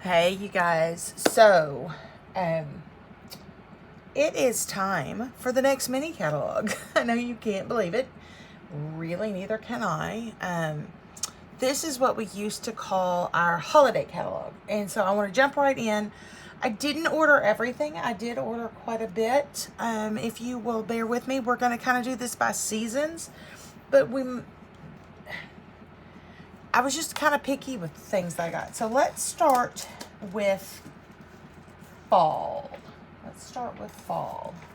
Hey, you guys. So, it is time for the next mini catalog. I know you can't believe it. Really, neither can I. This is what we used to call our holiday catalog. And so I want to jump right in. I didn't order everything. I did order quite a bit. If you will bear with me, we're going to kind of do this by seasons. But I was just kind of picky with the things that I got. So let's start with fall.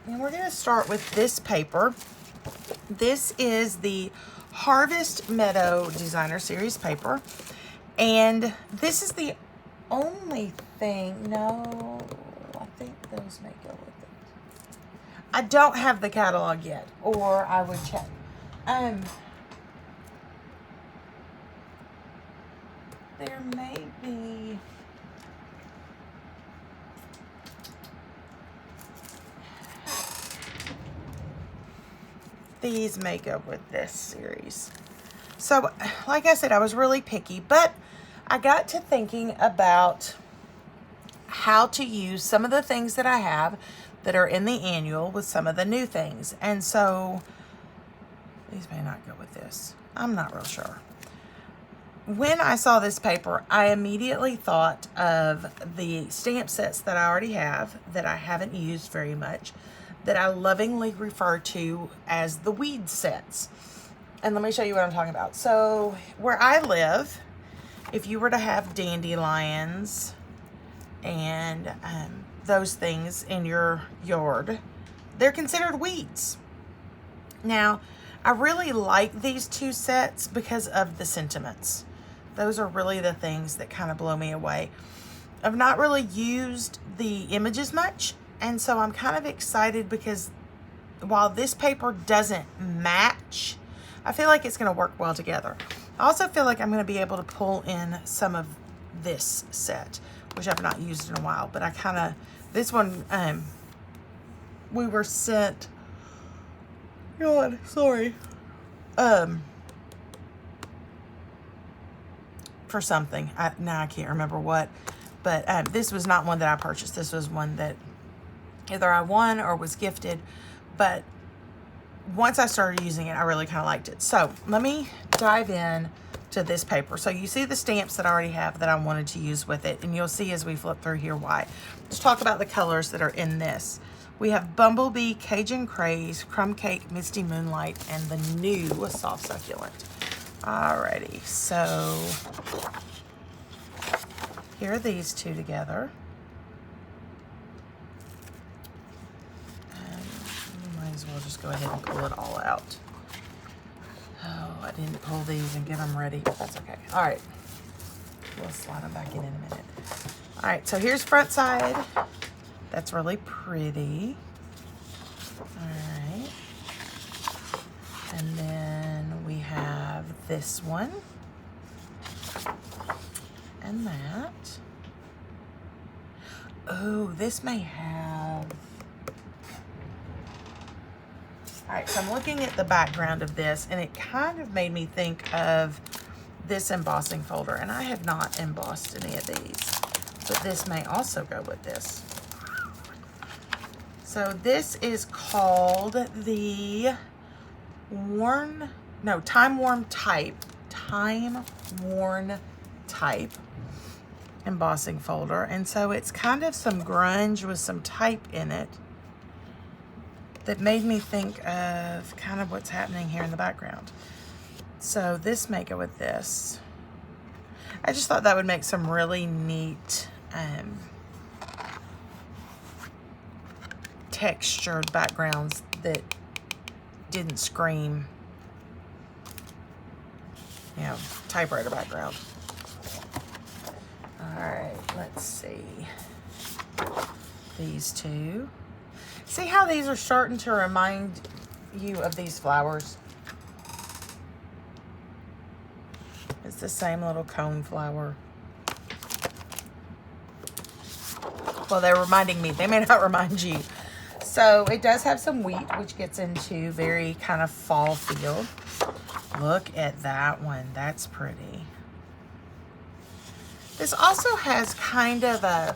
And we're going to start with this paper. This is the Harvest Meadow Designer Series paper. And this is the only thing, no, I think those may go with it. I don't have the catalog yet, or I would check. There may be, these may go with this series. So, like I said, I was really picky, but I got to thinking about how to use some of the things that I have that are in the annual with some of the new things. And so, these may not go with this. I'm not real sure. When I saw this paper, I immediately thought of the stamp sets that I already have that I haven't used very much, that I lovingly refer to as the weed sets. And let me show you what I'm talking about. So where I live, if you were to have dandelions and those things in your yard, they're considered weeds. Now, I really like these two sets because of the sentiments. Those are really the things that kind of blow me away. I've not really used the images much, and so I'm kind of excited because while this paper doesn't match, I feel like it's going to work well together. I also feel like I'm going to be able to pull in some of this set, which I've not used in a while, but I kind of, this one, we were sent, God, sorry, for something. Now I can't remember what, but this was not one that I purchased. This was one that either I won or was gifted, but once I started using it, I really kind of liked it. So let me dive in to this paper. So you see the stamps that I already have that I wanted to use with it, and you'll see as we flip through here why. Let's talk about the colors that are in this. We have Bumblebee, Cajun Craze, Crumb Cake, Misty Moonlight, and the new Soft Succulent. Alrighty, so here are these two together. Might as well just go ahead and pull it all out. Oh, I didn't pull these and get them ready, but that's okay. All right, we'll slide them back in a minute. All right, so here's front side. That's really pretty. All right. And then we have this one. And that. Oh, this may have... All right, so I'm looking at the background of this, and it kind of made me think of this embossing folder, and I have not embossed any of these, but this may also go with this. So this is called the Time Worn Type embossing folder, and so it's kind of some grunge with some type in it that made me think of kind of what's happening here in the background. So this may go with this. I just thought that would make some really neat textured backgrounds that didn't scream, you know, typewriter background. All right, let's see. These two. See how these are starting to remind you of these flowers? It's the same little cone flower. Well, they're reminding me. They may not remind you. So it does have some wheat, which gets into very kind of fall feel. Look at that one. That's pretty. This also has kind of a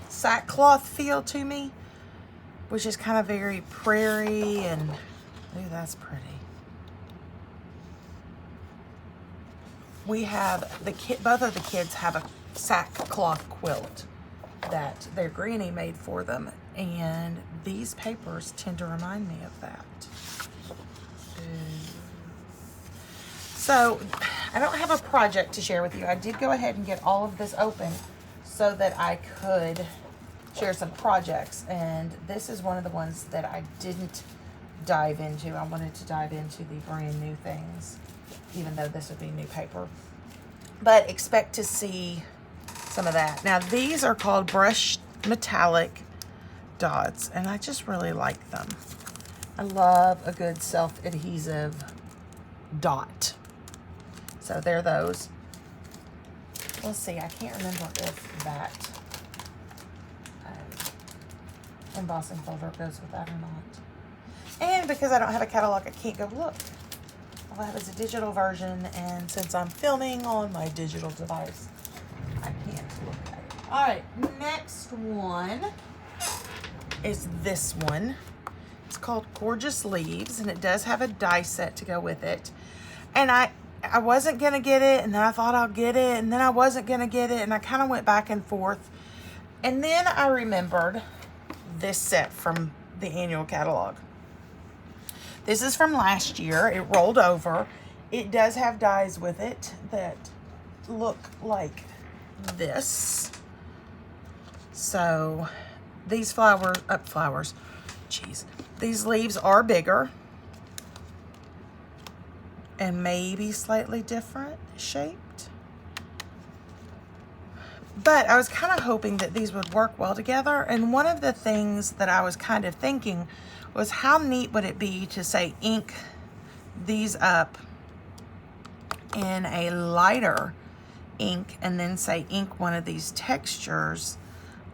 sackcloth feel to me, which is kind of very prairie, and ooh, that's pretty. We have both of the kids have a sackcloth quilt that their granny made for them, and these papers tend to remind me of that. So I don't have a project to share with you. I did go ahead and get all of this open so that I could share some projects, and this is one of the ones that I didn't dive into. I wanted to dive into the brand new things, even though this would be new paper. But expect to see some of that. Now these are called brushed metallic dots, and I just really like them. I love a good self-adhesive dot. So they're those. Let's see, I can't remember if that embossing folder goes with that or not. And because I don't have a catalog, I can't go look. All I have is a digital version, and since I'm filming on my digital device, I can't look at it. All right, next one is this one. It's called Gorgeous Leaves, and it does have a die set to go with it. And I wasn't going to get it, and then I thought I'll get it, and then I wasn't going to get it, and I kind of went back and forth. And then I remembered this set from the annual catalog. This is from last year. It rolled over. It does have dies with it that look like this. So these these leaves are bigger and maybe slightly different shaped. But I was kind of hoping that these would work well together. And one of the things that I was kind of thinking was how neat would it be to say ink these up in a lighter ink, and then say ink one of these textures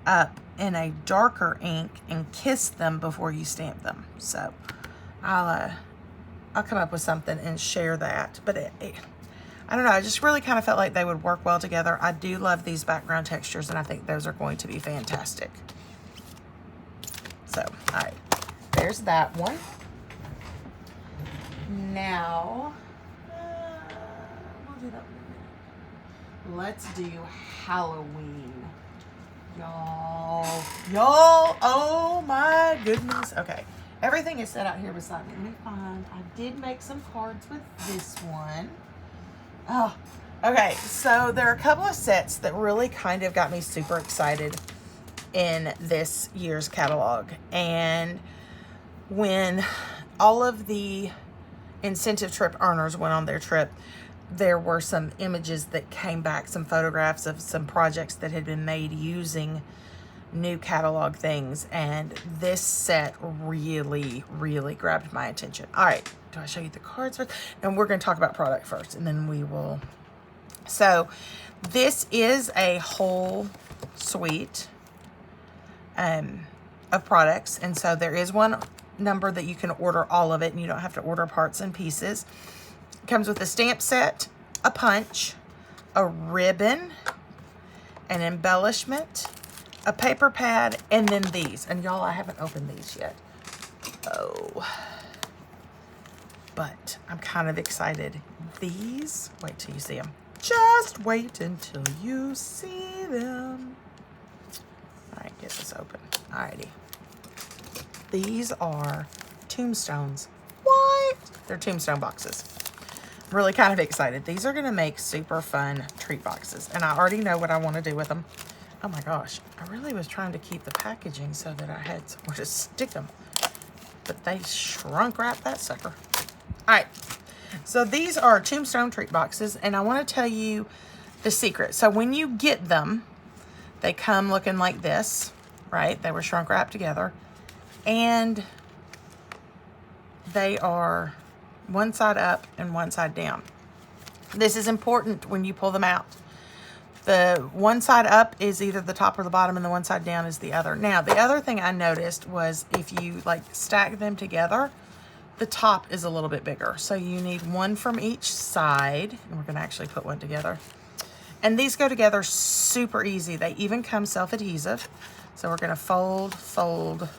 up in a darker ink and kiss them before you stamp them. So I'll come up with something and share that. But I don't know, I just really kind of felt like they would work well together. I do love these background textures, and I think those are going to be fantastic. So, all right, there's that one. Now, we'll do that one. Let's do Halloween. Y'all, oh my goodness. Okay, everything is set out here beside me. Let me find, I did make some cards with this one. Oh, okay, so there are a couple of sets that really kind of got me super excited in this year's catalog. And when all of the incentive trip earners went on their trip, there were some images that came back, some photographs of some projects that had been made using new catalog things, and this set really, really grabbed my attention. All right, do I show you the cards first? And we're going to talk about product first, and then we will. So this is a whole suite of products, and so there is one number that you can order all of it, and you don't have to order parts and pieces. It comes with a stamp set, a punch, a ribbon, an embellishment, a paper pad, and then these. And y'all, I haven't opened these yet. Oh. But I'm kind of excited. These, wait till you see them. Just wait until you see them. All right, get this open. Alrighty. These are Tombstones. What? They're Tombstone boxes. I'm really kind of excited. These are going to make super fun treat boxes, and I already know what I want to do with them. Oh my gosh, I really was trying to keep the packaging so that I had somewhere to stick them, but they shrunk wrap that sucker. All right, so these are Tombstone treat boxes, and I want to tell you the secret. So when you get them, they come looking like this, right? They were shrunk wrapped together, and they are one side up and one side down. This is important when you pull them out. The one side up is either the top or the bottom, and the one side down is the other. Now, the other thing I noticed was if you like stack them together, the top is a little bit bigger. So you need one from each side, and we're gonna actually put one together. And these go together super easy. They even come self-adhesive. So we're gonna fold, fold,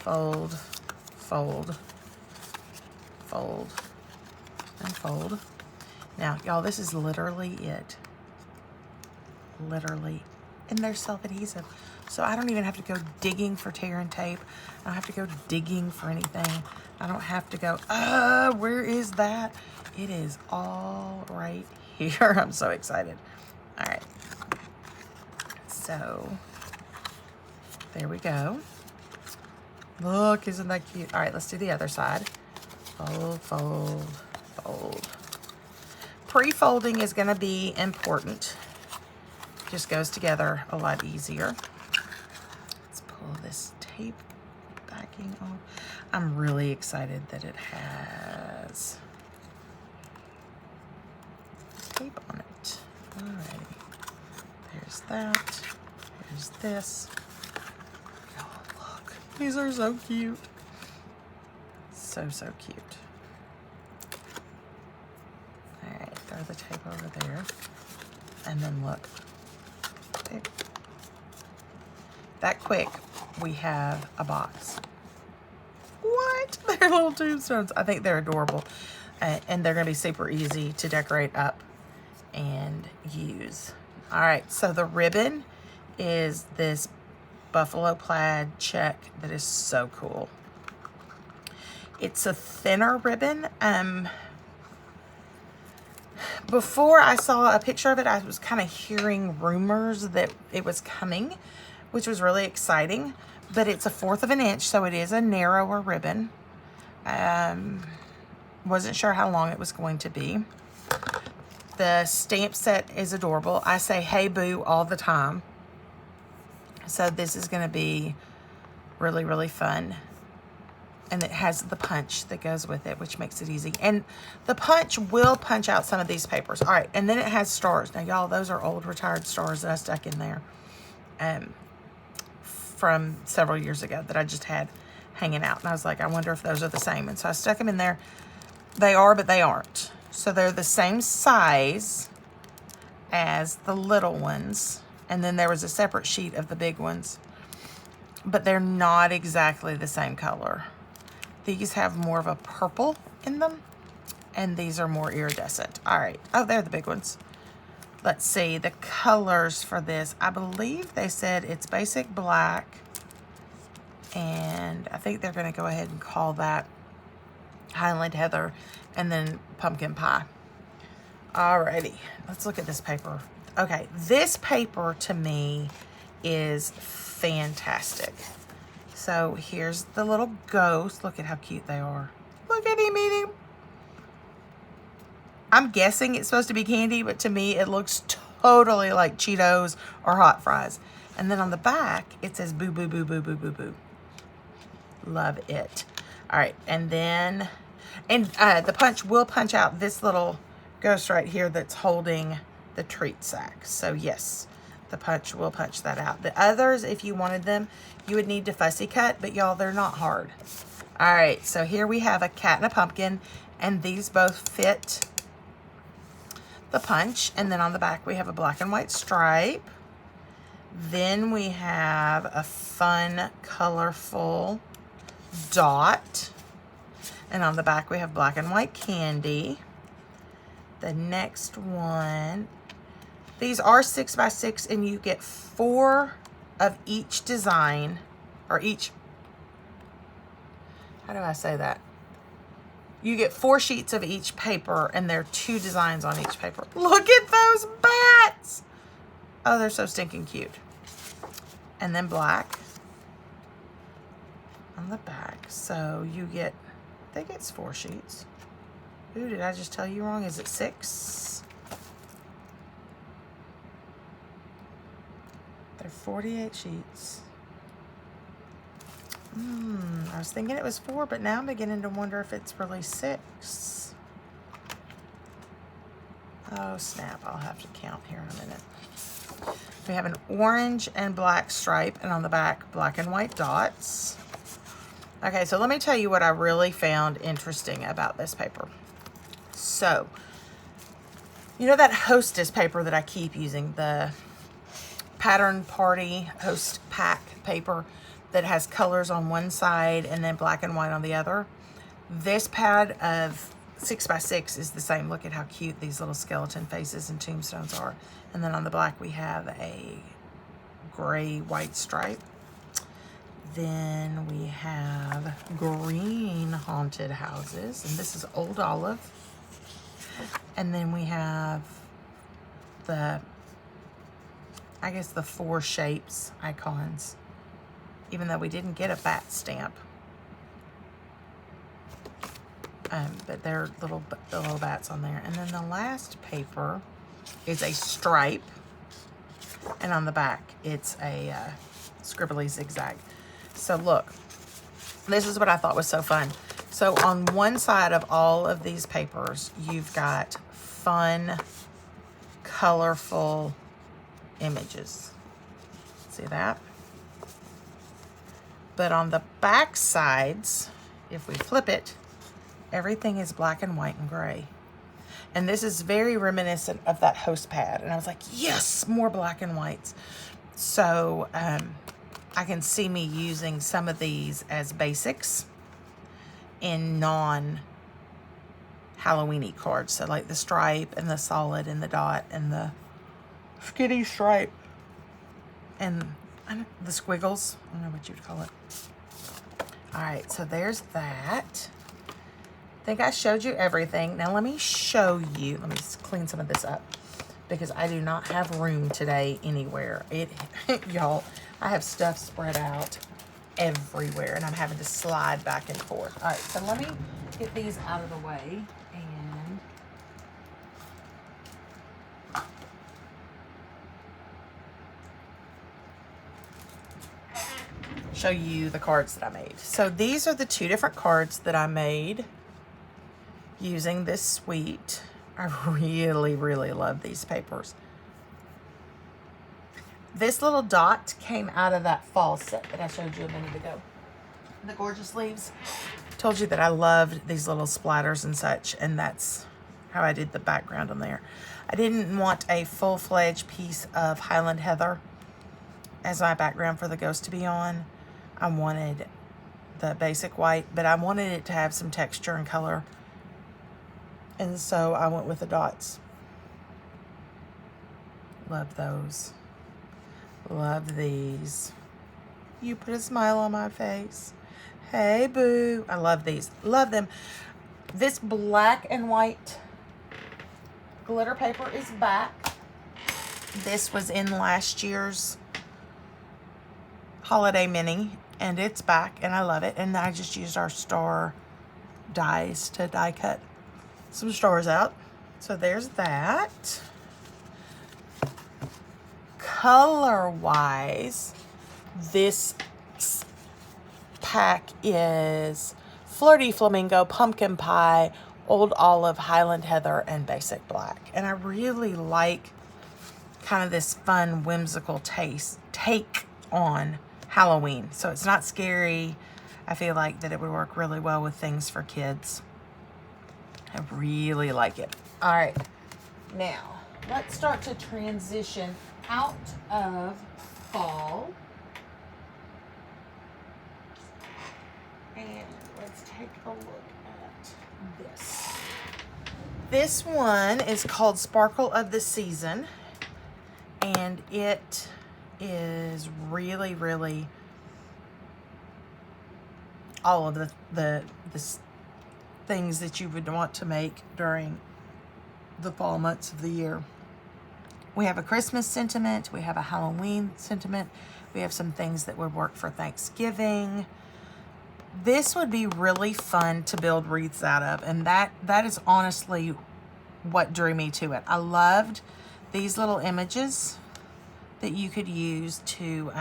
fold, fold, fold, and fold. Now, y'all, this is literally it. Literally. And they're self-adhesive. So I don't even have to go digging for tear and tape. I don't have to go digging for anything. I don't have to go, where is that? It is all right here. I'm so excited. All right. So there we go. Look, isn't that cute? All right, let's do the other side. Fold, fold, fold. Pre-folding is going to be important. Just goes together a lot easier. Let's pull this tape backing off. I'm really excited that it has tape on it. Alrighty. There's that. There's this. Oh, look. These are so cute. So, so cute. Alright, throw the tape over there. And then look. That quick, we have a box. What? They're little tombstones. I think they're adorable. And they're going to be super easy to decorate up and use. All right, so the ribbon is this buffalo plaid check that is so cool. It's a thinner ribbon. Before I saw a picture of it, I was kind of hearing rumors that it was coming, which was really exciting. But it's 1/4 of an inch, so it is a narrower ribbon. Wasn't sure how long it was going to be. The stamp set is adorable. I say hey boo all the time. So this is going to be really, really fun. And it has the punch that goes with it, which makes it easy. And the punch will punch out some of these papers. All right, and then it has stars. Now, y'all, those are old retired stars that I stuck in there from several years ago that I just had hanging out. And I was like, I wonder if those are the same. And so I stuck them in there. They are, but they aren't. So they're the same size as the little ones. And then there was a separate sheet of the big ones. But they're not exactly the same color. These have more of a purple in them, and these are more iridescent. All right. Oh, they're the big ones. Let's see. The colors for this, I believe they said it's basic black, and I think they're going to go ahead and call that Highland Heather, and then pumpkin pie. All righty. Let's look at this paper. Okay. This paper, to me, is fantastic. So here's the little ghost. Look at how cute they are. Look at him eating. I'm guessing it's supposed to be candy, but to me it looks totally like Cheetos or hot fries. And then on the back, it says boo, boo, boo, boo, boo, boo, boo. Love it. All right, and then, the punch will punch out this little ghost right here that's holding the treat sack. So yes, the punch will punch that out. The others, if you wanted them, you would need to fussy cut, but y'all, they're not hard. All right, so here we have a cat and a pumpkin, and these both fit the punch. And then on the back, we have a black and white stripe. Then we have a fun, colorful dot. And on the back, we have black and white candy. The next one, these are 6x6, and you get 4 of each design, or each, how do I say that? You get 4 sheets of each paper, and there are 2 designs on each paper. Look at those bats! Oh, they're so stinking cute. And then black on the back. So you get, I think it's 4 sheets. Ooh, did I just tell you wrong? Is it 6? They're 48 sheets. I was thinking it was 4, but now I'm beginning to wonder if it's really 6. Oh, snap. I'll have to count here in a minute. We have an orange and black stripe, and on the back, black and white dots. Okay, so let me tell you what I really found interesting about this paper. So, you know that Hostess paper that I keep using, the Pattern Party Host Pack paper that has colors on one side and then black and white on the other? This pad of 6x6 is the same. Look at how cute these little skeleton faces and tombstones are. And then on the black we have a gray white stripe. Then we have green haunted houses, and this is Old Olive. And then we have the, I guess, the 4 shapes icons, even though we didn't get a bat stamp. But they're the little bats on there. And then the last paper is a stripe, and on the back it's a scribbly zigzag. So look, this is what I thought was so fun. So on one side of all of these papers, you've got fun, colorful images. See that? But on the back sides, if we flip it, everything is black and white and gray. And this is very reminiscent of that host pad. And I was like, yes, more black and whites. So I can see me using some of these as basics in non-Halloween-y cards. So like the stripe and the solid and the dot and the skinny stripe and the squiggles. I don't know what you'd call it. All right, so there's that. I think I showed you everything. Now let me show you. Let me just clean some of this up because I do not have room today anywhere. Y'all, I have stuff spread out everywhere and I'm having to slide back and forth. All right, so let me get these out of the way and show you the cards that I made. So these are the 2 different cards that I made using this suite. I really, really love these papers. This little dot came out of that fall set that I showed you a minute ago. The gorgeous leaves. Told you that I loved these little splatters and such, and that's how I did the background on there. I didn't want a full-fledged piece of Highland Heather as my background for the ghost to be on. I wanted the basic white, but I wanted it to have some texture and color. And so I went with the dots. Love those. Love these. You put a smile on my face. Hey, boo. I love these. Love them. This black and white glitter paper is back. This was in last year's holiday mini, and it's back, and I love it. And I just used our star dies to die cut some stars out. So there's that. Color-wise, this pack is Flirty Flamingo, Pumpkin Pie, Old Olive, Highland Heather, and Basic Black. And I really like kind of this fun, whimsical take on Halloween. So it's not scary. I feel like that it would work really well with things for kids. I really like it. All right, now let's start to transition out of fall. And let's take a look at this. This one is called Sparkle of the Season. And it is really, really all of the things that you would want to make during the fall months of the year. We have a Christmas sentiment. We have a Halloween sentiment. We have some things that would work for Thanksgiving. This would be really fun to build wreaths out of. And that is honestly what drew me to it. I loved these little images that you could use to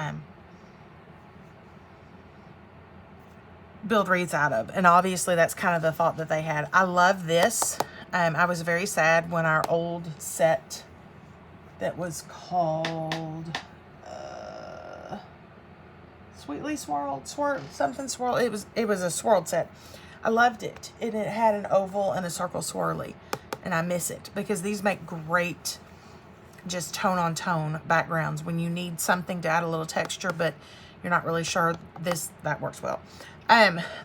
build wreaths out of. And obviously that's kind of the thought that they had. I love this. I was very sad when our old set that was called Sweetly swirled, something swirl. It was a swirled set. I loved it. And it had an oval and a circle swirly. And I miss it because these make great just tone on tone backgrounds when you need something to add a little texture, but you're not really sure. That works well.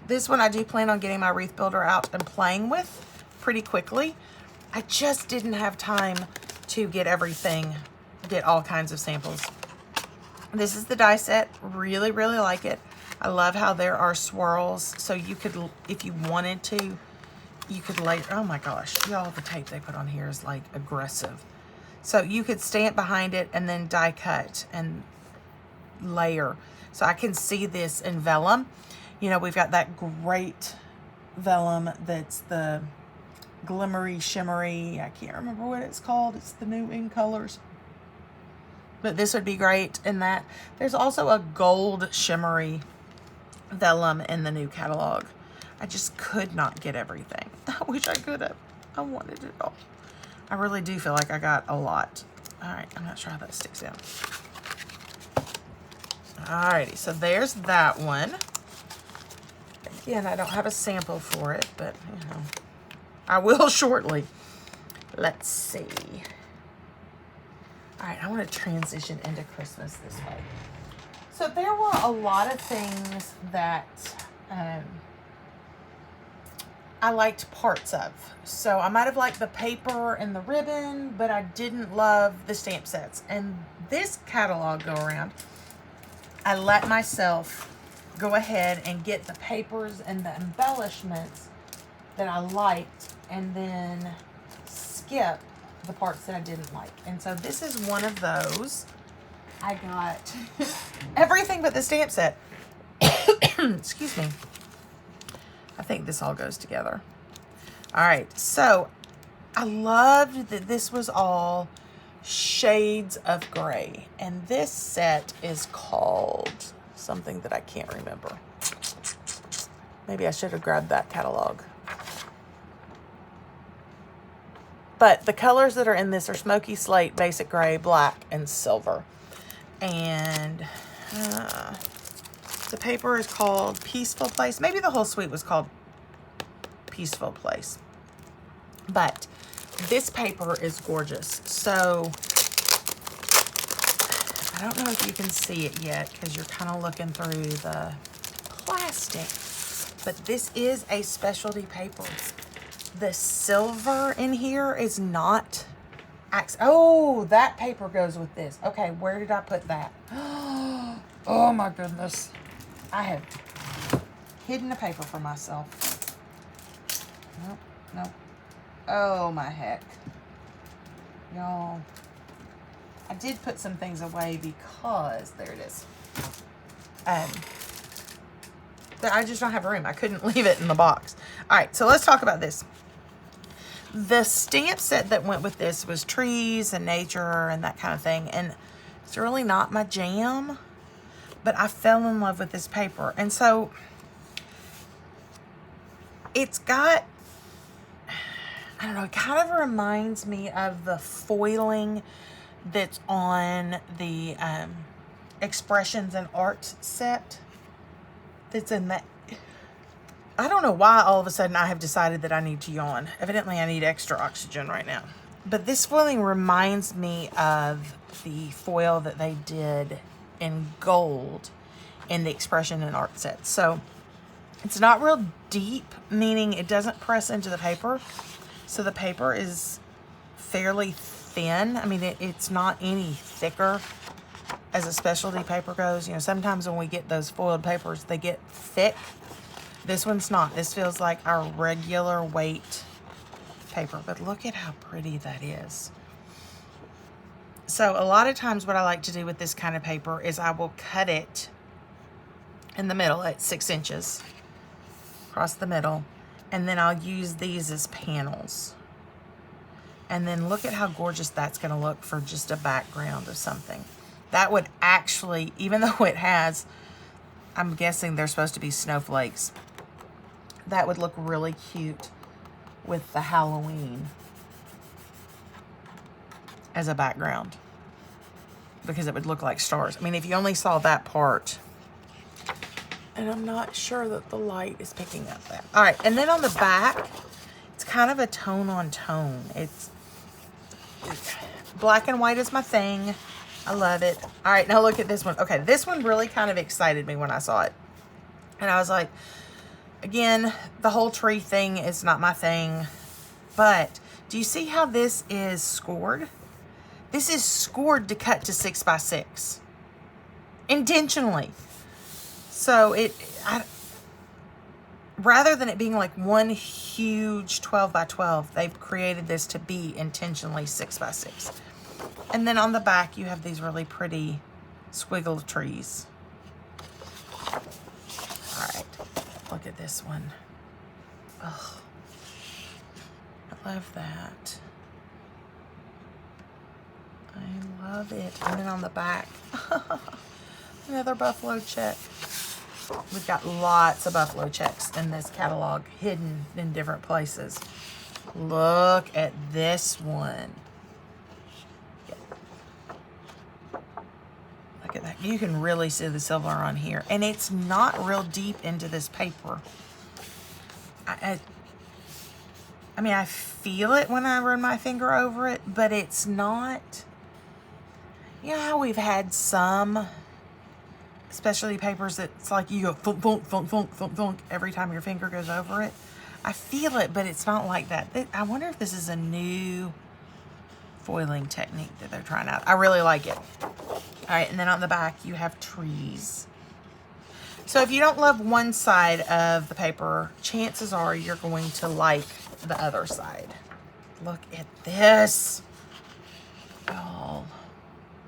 This one I do plan on getting my wreath builder out and playing with pretty quickly. I just didn't have time to get all kinds of samples. This is the die set. Really, really like it. I love how there are swirls, so you could, if you wanted to, you could layer. Oh my gosh, y'all, the tape they put on here is like aggressive. So you could stamp behind it and then die cut and layer. So I can see this in vellum. You know, we've got that great vellum that's the glimmery, shimmery. I can't remember what it's called. It's the new In Colors. But this would be great in that. There's also a gold shimmery vellum in the new catalog. I just could not get everything. I wish I could have. I wanted it all. I really do feel like I got a lot. All right, I'm not sure how that sticks down. Alrighty, so there's that one. Again, I don't have a sample for it, but you know, I will shortly. Let's see. All right, I want to transition into Christmas this way. So there were a lot of things that I liked parts of. So I might have liked the paper and the ribbon, but I didn't love the stamp sets. And this catalog go around, I let myself go ahead and get the papers and the embellishments that I liked and then skip the parts that I didn't like. And so this is one of those. I got everything but the stamp set. Excuse me. I think this all goes together. All right, so I loved that this was all shades of gray. And this set is called something that I can't remember. Maybe I should have grabbed that catalog. But the colors that are in this are smoky slate, basic gray, black, and silver. And the paper is called Peaceful Place. Maybe the whole suite was called Peaceful Place. But this paper is gorgeous. So I don't know if you can see it yet because you're kind of looking through the plastic. But this is a specialty paper. The silver in here is not... Oh, that paper goes with this. Okay, where did I put that? Oh my goodness. I have hidden a paper for myself. Nope, nope. Oh my heck. Y'all. I did put some things away because... There it is. I just don't have room. I couldn't leave it in the box. All right, so let's talk about this. The stamp set that went with this was trees and nature and that kind of thing. And it's really not my jam, but I fell in love with this paper. And so it's got, I don't know, it kind of reminds me of the foiling that's on the Expressions and Art set that's in that. I don't know why all of a sudden I have decided that I need to yawn. Evidently I need extra oxygen right now. But this foiling reminds me of the foil that they did in gold in the Expression and Art set. So it's not real deep, meaning it doesn't press into the paper. So the paper is fairly thin. I mean, it's not any thicker as a specialty paper goes. You know, sometimes when we get those foiled papers, they get thick. This one's not. This feels like our regular weight paper. But look at how pretty that is. So a lot of times what I like to do with this kind of paper is I will cut it in the middle at 6 inches across the middle. And then I'll use these as panels. And then look at how gorgeous that's going to look for just a background of something. That would actually, even though it has, I'm guessing they're supposed to be snowflakes, that would look really cute with the Halloween as a background because it would look like stars. I mean, if you only saw that part, And I'm not sure that the light is picking up that. All right, and then on the back, it's kind of a tone on tone. It's black and white is my thing. I love it. All right, now look at this one. Okay, this one really kind of excited me when I saw it. And I was like, again, the whole tree thing is not my thing. But do you see how this is scored? This is scored to cut to 6 by 6 intentionally. So rather than it being like one huge 12 by 12, they've created this to be intentionally 6 by 6. And then on the back, you have these really pretty squiggle trees. All right, look at this one. Oh, I love that. I love it. And then on the back, another buffalo check. We've got lots of buffalo checks in this catalog, hidden in different places. Look at this one. Look at that. You can really see the silver on here. And it's not real deep into this paper. I mean, I feel it when I run my finger over it, but it's not... You know how we've had some specialty papers that's like you go thunk, thunk, thunk, thunk, thunk, thunk every time your finger goes over it? I feel it, but it's not like that. I wonder if this is a new foiling technique that they're trying out. I really like it. All right, and then on the back, you have trees. So if you don't love one side of the paper, chances are you're going to like the other side. Look at this. Y'all.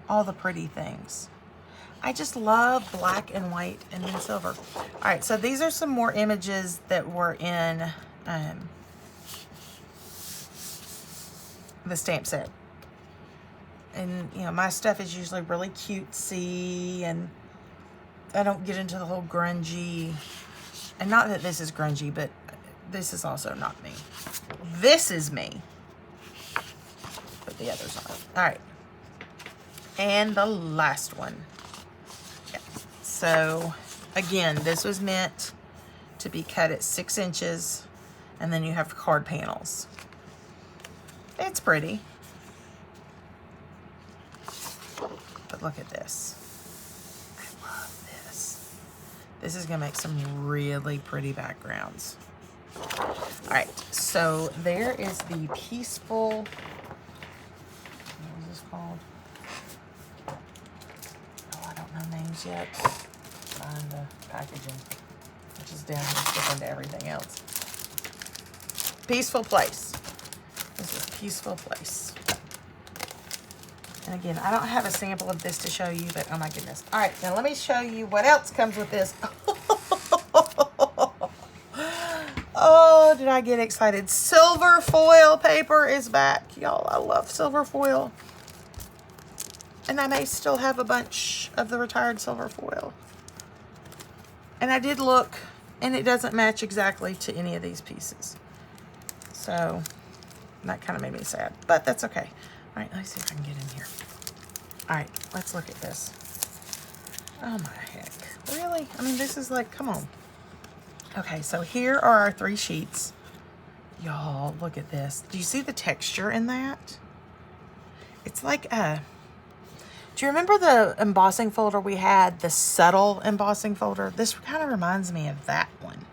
All the pretty things. I just love black and white and then silver. All right, so these are some more images that were in the stamp set. And, you know, my stuff is usually really cutesy, and I don't get into the whole grungy. And not that this is grungy, but this is also not me. This is me. But the others aren't. All right. And the last one. Yeah. So, again, this was meant to be cut at 6 inches, and then you have card panels. It's pretty. But look at this. I love this. This is going to make some really pretty backgrounds. All right, so there is the Peaceful... What is this called? Names yet. Find the packaging, which is down here sticking to everything else. Peaceful Place. This is Peaceful Place. And again, I don't have a sample of this to show you, but oh my goodness. All right, now let me show you what else comes with this. Oh, did I get excited? Silver foil paper is back. Y'all, I love silver foil. And I may still have a bunch of the retired silver foil. And I did look, and it doesn't match exactly to any of these pieces. So, that kind of made me sad. But that's okay. All right, let's see if I can get in here. All right, let's look at this. Oh my heck. Really? I mean, this is like, come on. Okay, so here are our 3 sheets. Y'all, look at this. Do you see the texture in that? It's like a... Do you remember the embossing folder we had, the subtle embossing folder? This kind of reminds me of that one.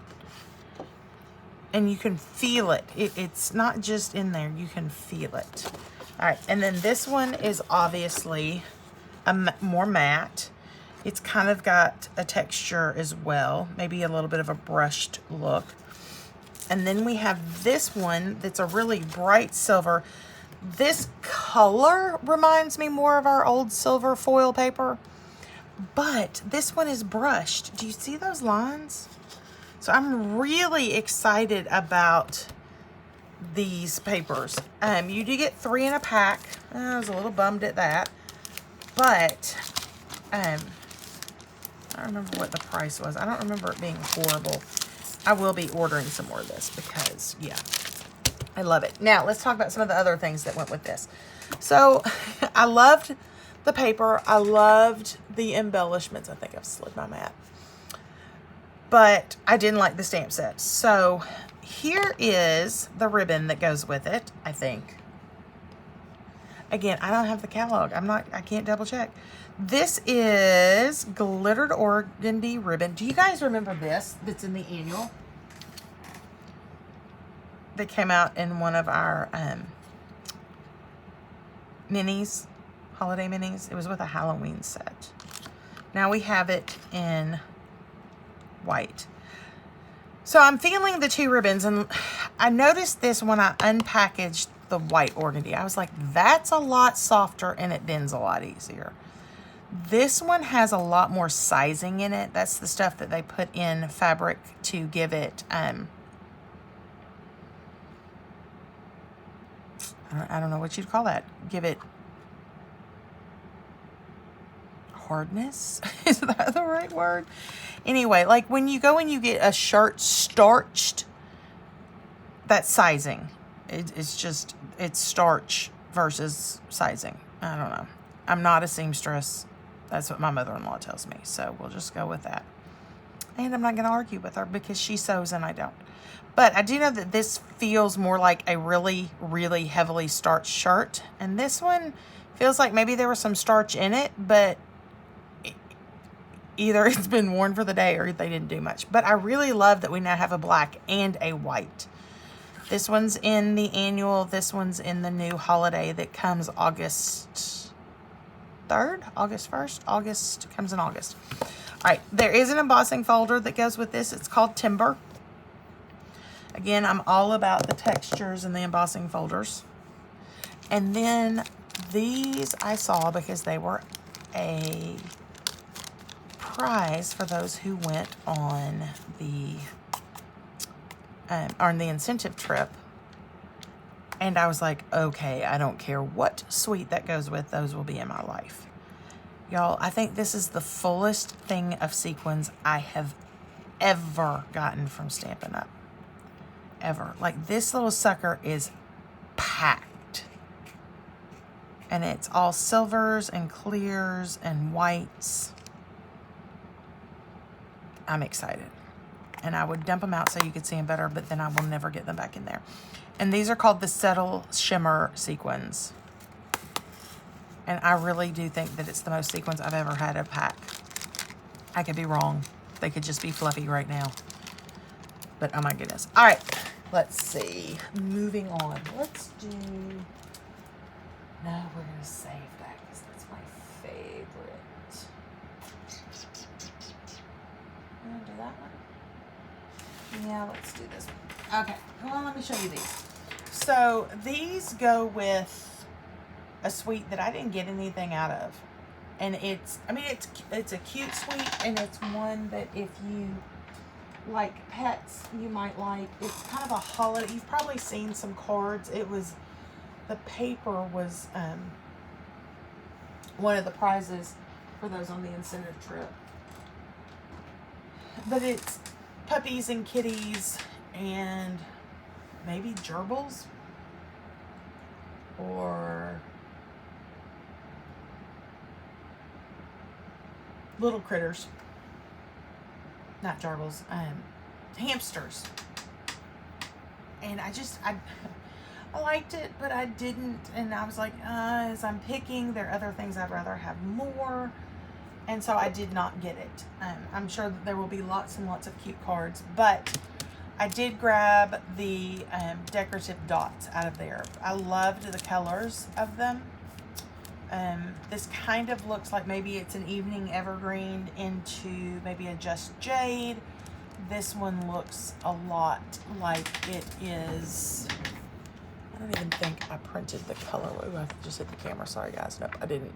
And you can feel it. It's not just in there. You can feel it. All right. And then this one is obviously more matte. It's kind of got a texture as well. Maybe a little bit of a brushed look. And then we have this one that's a really bright silver. This color reminds me more of our old silver foil paper, but this one is brushed. Do you see those lines? So I'm really excited about these papers. You do get 3 in a pack. I was a little bummed at that, but I don't remember what the price was. I don't remember it being horrible. I will be ordering some more of this because, yeah. I love it. Now, let's talk about some of the other things that went with this. So, I loved the paper. I loved the embellishments. I think I've slid my mat. but I didn't like the stamp set. So here is the ribbon that goes with it, I think. Again, I don't have the catalog. I can't double check. This is glittered organdy ribbon. Do you guys remember this that's in the annual? That came out in one of our minis, holiday minis. It was with a Halloween set. Now we have it in white. So I'm feeling the two ribbons, and I noticed this when I unpackaged the white organdy. I was like, that's a lot softer and it bends a lot easier. This one has a lot more sizing in it. That's the stuff that they put in fabric to give it, I don't know what you'd call that. Give it hardness? Is that the right word? Anyway, like when you go and you get a shirt starched, that's sizing. It's starch versus sizing. I don't know. I'm not a seamstress. That's what my mother-in-law tells me. So we'll just go with that. And I'm not going to argue with her because she sews and I don't. But I do know that this feels more like a really, really heavily starched shirt. And this one feels like maybe there was some starch in it, but either it's been worn for the day or they didn't do much. But I really love that we now have a black and a white. This one's in the annual. This one's in the new holiday that comes August 3rd, August 1st. August comes in August. All right, there is an embossing folder that goes with this. It's called Timber. Again, I'm all about the textures and the embossing folders. And then these I saw because they were a prize for those who went on the incentive trip. And I was like, okay, I don't care what suite that goes with, those will be in my life. Y'all, I think this is the fullest thing of sequins I have ever gotten from Stampin' Up. Ever. Like, this little sucker is packed. And it's all silvers and clears and whites. I'm excited. And I would dump them out so you could see them better, but then I will never get them back in there. And these are called the Settle Shimmer Sequins. And I really do think that it's the most sequins I've ever had to pack. I could be wrong. They could just be fluffy right now. But oh my goodness. All right, let's see. Moving on. Let's do... No, we're going to save that because that's my favorite. You want to do that one? Yeah, let's do this one. Okay, well, let me show you these. So these go with a suite that I didn't get anything out of. And it's a cute suite, and it's one that if you like pets, you might like. It's kind of a holiday. You've probably seen some cards. The paper was one of the prizes for those on the incentive trip. But it's puppies and kitties and maybe gerbils or little critters. Not gerbils, hamsters. And I liked it, but I didn't. And I was like, as I'm picking, there are other things I'd rather have more. And so I did not get it. I'm sure that there will be lots and lots of cute cards, but I did grab the decorative dots out of there. I loved the colors of them. This kind of looks like maybe it's an evening evergreen into maybe a just jade. This one looks a lot like it is. I don't even think I printed the color. Ooh, I just hit the camera. Sorry, guys. Nope, I didn't.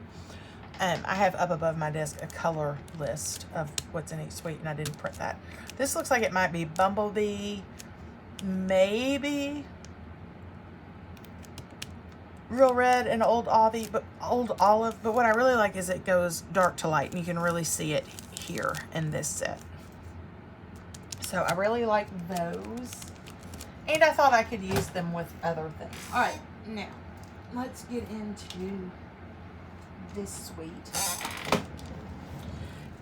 I have up above my desk a color list of what's in each suite, and I didn't print that. This looks like it might be Bumblebee, maybe Real Red and Old Olive, but what I really like is it goes dark to light, and you can really see it here in this set. So I really like those, and I thought I could use them with other things. All right, now let's get into this suite.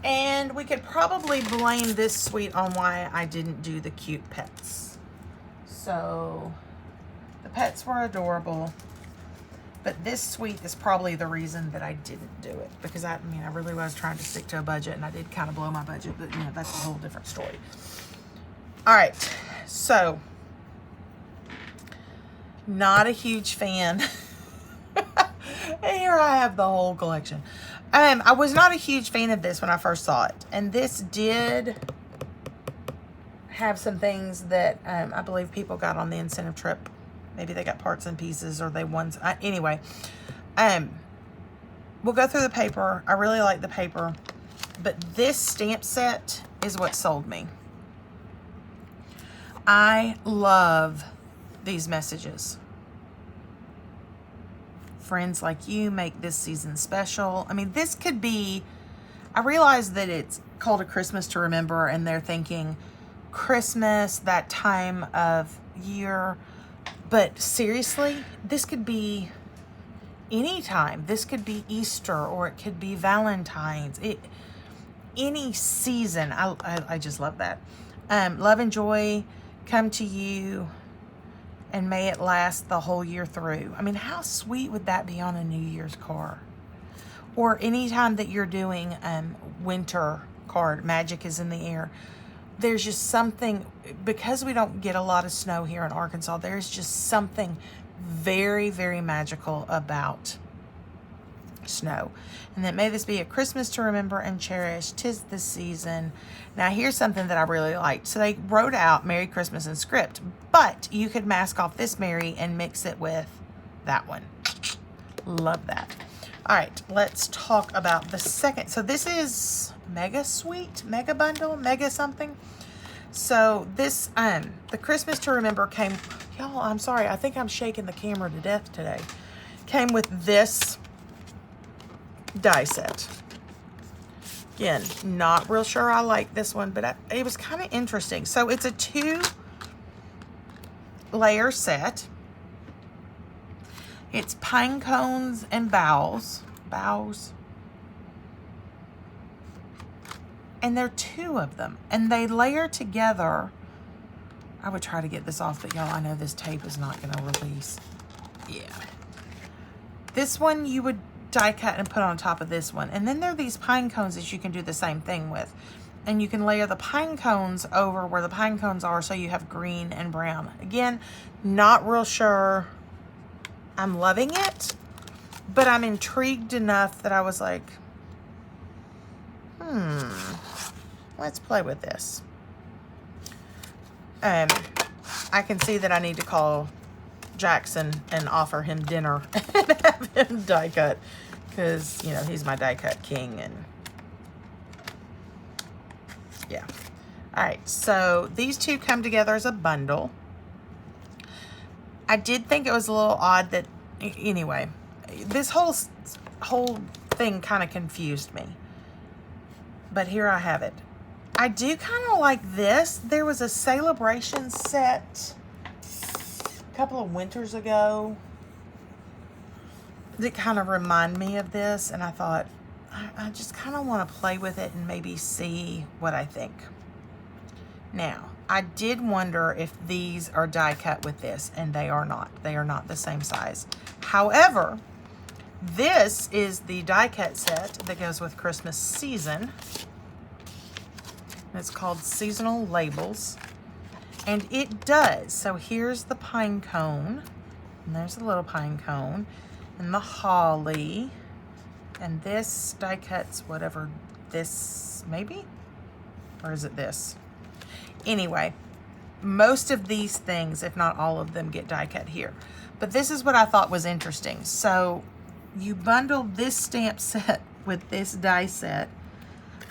And we could probably blame this suite on why I didn't do the cute pets. So the pets were adorable, but this suite is probably the reason that I didn't do it, because I really was trying to stick to a budget, and I did kind of blow my budget, but that's a whole different story. All right, so not a huge fan. And here I have the whole collection. I was not a huge fan of this when I first saw it, and this did have some things that I believe people got on the incentive trip. Maybe they got parts and pieces, or they won. Anyway, we'll go through the paper. I really like the paper, but this stamp set is what sold me. I love these messages. Friends like you make this season special. I mean, this could be, I realize that it's called A Christmas to Remember, and they're thinking Christmas, that time of year. But seriously, this could be any time. This could be Easter, or it could be Valentine's. Any season. I just love that. Love and joy come to you, and may it last the whole year through. I mean, how sweet would that be on a New Year's card? Or anytime that you're doing winter card, magic is in the air. There's just something, because we don't get a lot of snow here in Arkansas, there's just something very, very magical about snow. And that may this be a Christmas to remember and cherish, 'tis the season. Now here's something that I really liked. So they wrote out Merry Christmas in script, but you could mask off this Merry and mix it with that one. Love that. All right, let's talk about the second. So this is Mega Suite, Mega Bundle, Mega something. So this, the Christmas to Remember came, y'all, I'm sorry, I think I'm shaking the camera to death today. Came with this die set. Again, not real sure I like this one, but it was kind of interesting. So it's a 2-layer set. It's pine cones and boughs. And there are 2 of them, and they layer together. I would try to get this off, but y'all, I know this tape is not going to release. Yeah. This one you would die cut and put on top of this one. And then there are these pine cones that you can do the same thing with. And you can layer the pine cones over where the pine cones are, so you have green and brown. Again, not real sure I'm loving it, but I'm intrigued enough that I was like, let's play with this. I can see that I need to call Jackson and offer him dinner and have him die cut, because he's my die cut king. And yeah, all right, so these 2 come together as a bundle. I did think it was a little odd that, anyway, this whole thing kind of confused me, but here I have it. I do kind of like this. There was a celebration set a couple of winters ago that kind of remind me of this, and I thought I just kind of want to play with it and maybe see what I think. Now, I did wonder if these are die cut with this, and they are not. They are not the same size. However, this is the die cut set that goes with Christmas season. It's called Seasonal Labels, and it does. So here's the pine cone, and there's a little pine cone, and the holly, and this die cuts whatever this, maybe? Or is it this? Anyway, most of these things, if not all of them, get die cut here. But this is what I thought was interesting. So you bundle this stamp set with this die set,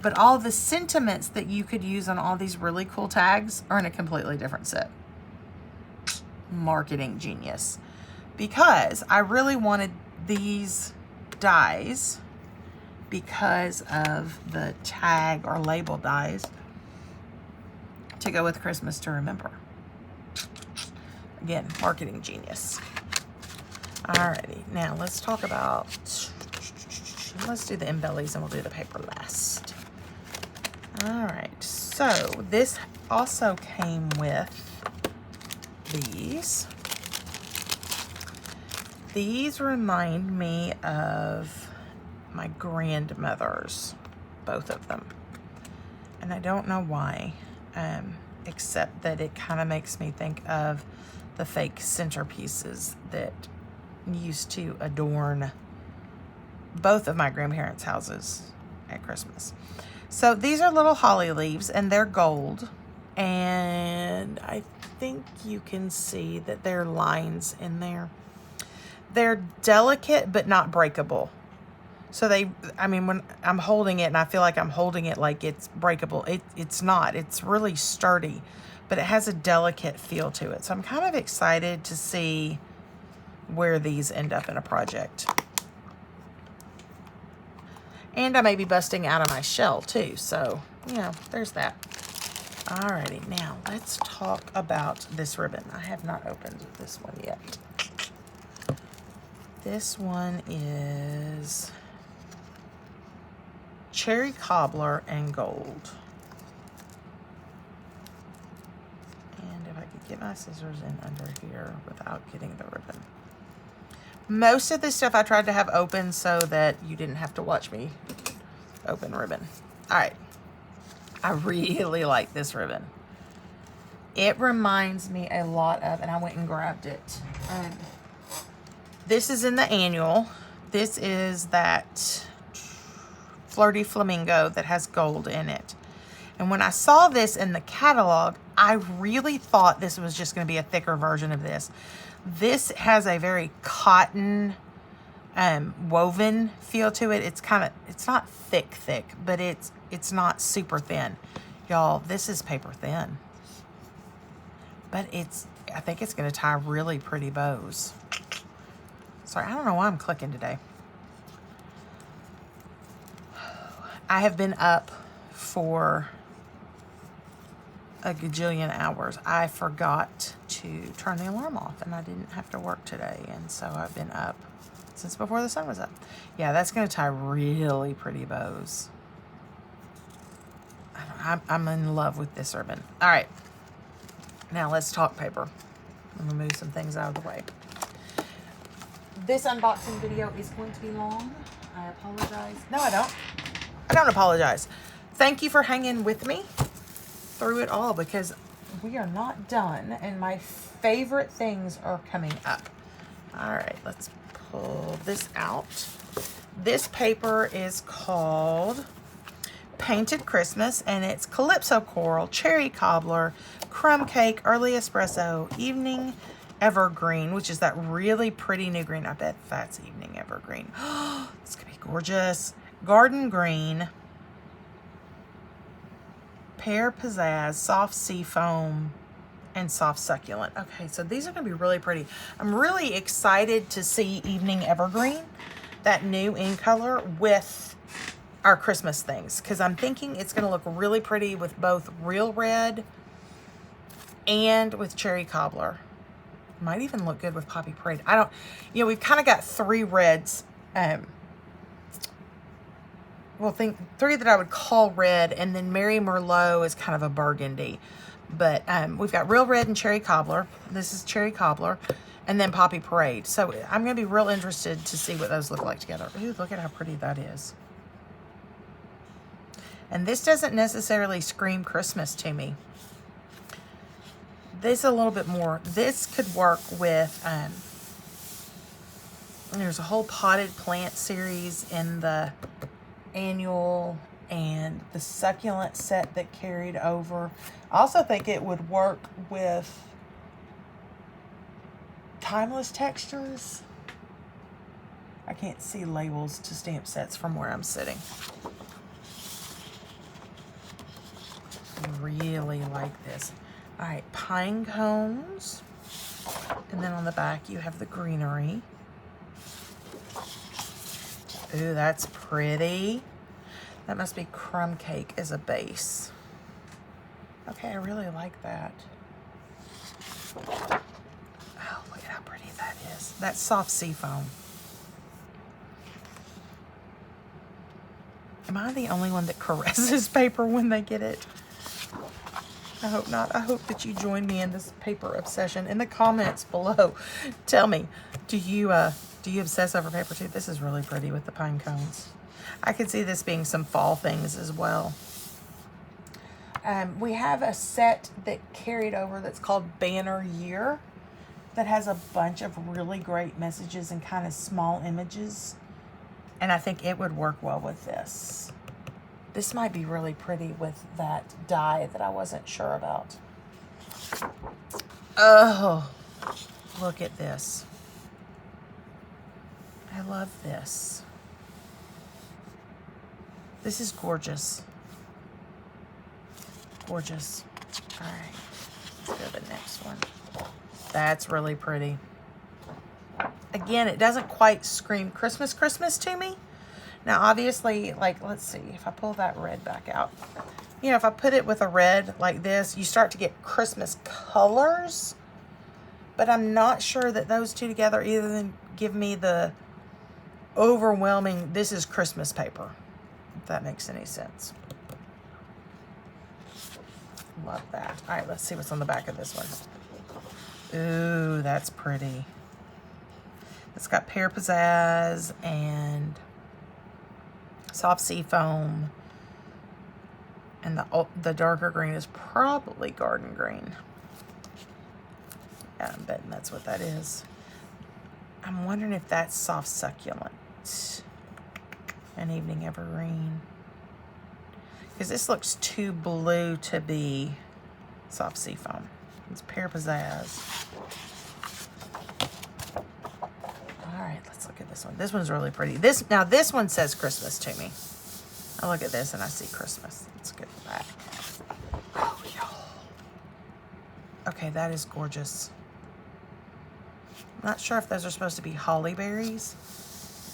but all the sentiments that you could use on all these really cool tags are in a completely different set. Marketing genius. Because I really wanted these dies because of the tag or label dies to go with Christmas to Remember. Again, marketing genius. Alrighty, now let's do the embellies and we'll do the paper last. All right, so this also came with these. These remind me of my grandmothers, both of them. And I don't know why, except that it kind of makes me think of the fake centerpieces that used to adorn both of my grandparents' houses at Christmas. So these are little holly leaves, and they're gold. And I think you can see that there are lines in there. They're delicate, but not breakable. So I mean, when I'm holding it and I feel like I'm holding it like it's breakable, it's not. It's really sturdy, but it has a delicate feel to it. So I'm kind of excited to see where these end up in a project. And I may be busting out of my shell too. So, you know, there's that. Alrighty, now let's talk about this ribbon. I have not opened this one yet. This one is cherry cobbler and gold. And if I could get my scissors in under here without getting the ribbon. Most of this stuff I tried to have open so that you didn't have to watch me open ribbon. All right. I really like this ribbon. It reminds me a lot of, and I went and grabbed it. This is in the annual. This is that Flirty Flamingo that has gold in it. And when I saw this in the catalog, I really thought this was just going to be a thicker version of this. This has a very cotton woven feel to it. It's not thick, but it's not super thin. Y'all, this is paper thin. But I think it's going to tie really pretty bows. Sorry, I don't know why I'm clicking today. I have been up for a gajillion hours. I forgot to turn the alarm off and I didn't have to work today. And so I've been up since before the sun was up. Yeah, that's going to tie really pretty bows. I'm in love with this ribbon. All right. Now let's talk paper. I'm going to move some things out of the way. This unboxing video is going to be long. I apologize. No, I don't. I don't apologize. Thank you for hanging with me through it all because we are not done and my favorite things are coming up. All right, let's pull this out. This paper is called Painted Christmas and it's Calypso Coral, Cherry Cobbler, Crumb Cake, Early Espresso, Evening Evergreen, which is that really pretty new green. I bet that's Evening Evergreen. This could be gorgeous. Garden Green, Pear Pizzazz, Soft Sea Foam, and Soft Succulent. Okay, so these are going to be really pretty. I'm really excited to see Evening Evergreen, that new in color, with our Christmas things, because I'm thinking it's going to look really pretty with both Real Red and with Cherry Cobbler. Might even look good with Poppy Parade. We've kind of got three reds. Three that I would call red, and then Mary Merlot is kind of a burgundy. But we've got Real Red and Cherry Cobbler. This is Cherry Cobbler, and then Poppy Parade. So I'm going to be real interested to see what those look like together. Ooh, look at how pretty that is. And this doesn't necessarily scream Christmas to me. This a little bit more. This could work with, there's a whole potted plant series in the annual and the succulent set that carried over. I also think it would work with Timeless Textures. I can't see labels to stamp sets from where I'm sitting. I really like this. All right, pine cones. And then on the back, you have the greenery. Ooh, that's pretty. That must be crumb cake as a base. Okay, I really like that. Oh, look at how pretty that is. That's soft sea foam. Am I the only one that caresses paper when they get it? I hope not. I hope that you join me in this paper obsession. In the comments below, tell me, do you obsess over paper too? This is really pretty with the pine cones. I could see this being some fall things as well. We have a set that carried over that's called Banner Year that has a bunch of really great messages and kind of small images. And I think it would work well with this. This might be really pretty with that die that I wasn't sure about. Oh, look at this. I love this. This is gorgeous. Gorgeous. All right, let's go to the next one. That's really pretty. Again, it doesn't quite scream Christmas to me. Now, obviously, like, let's see, if I pull that red back out, you know, if I put it with a red like this, you start to get Christmas colors, but I'm not sure that those two together either give me the overwhelming, this is Christmas paper, if that makes any sense. Love that. All right, let's see what's on the back of this one. Ooh, that's pretty. It's got pear pizzazz and soft sea foam, and the darker green is probably garden green. Yeah, I'm betting that's what that is. I'm wondering if that's soft succulent and evening evergreen, because this looks too blue to be soft sea foam. It's pear pizzazz. All right, let's look at this one. This one's really pretty. This one says Christmas to me. I look at this and I see Christmas. Let's get that. Oh, y'all. Okay, that is gorgeous. I'm not sure if those are supposed to be holly berries,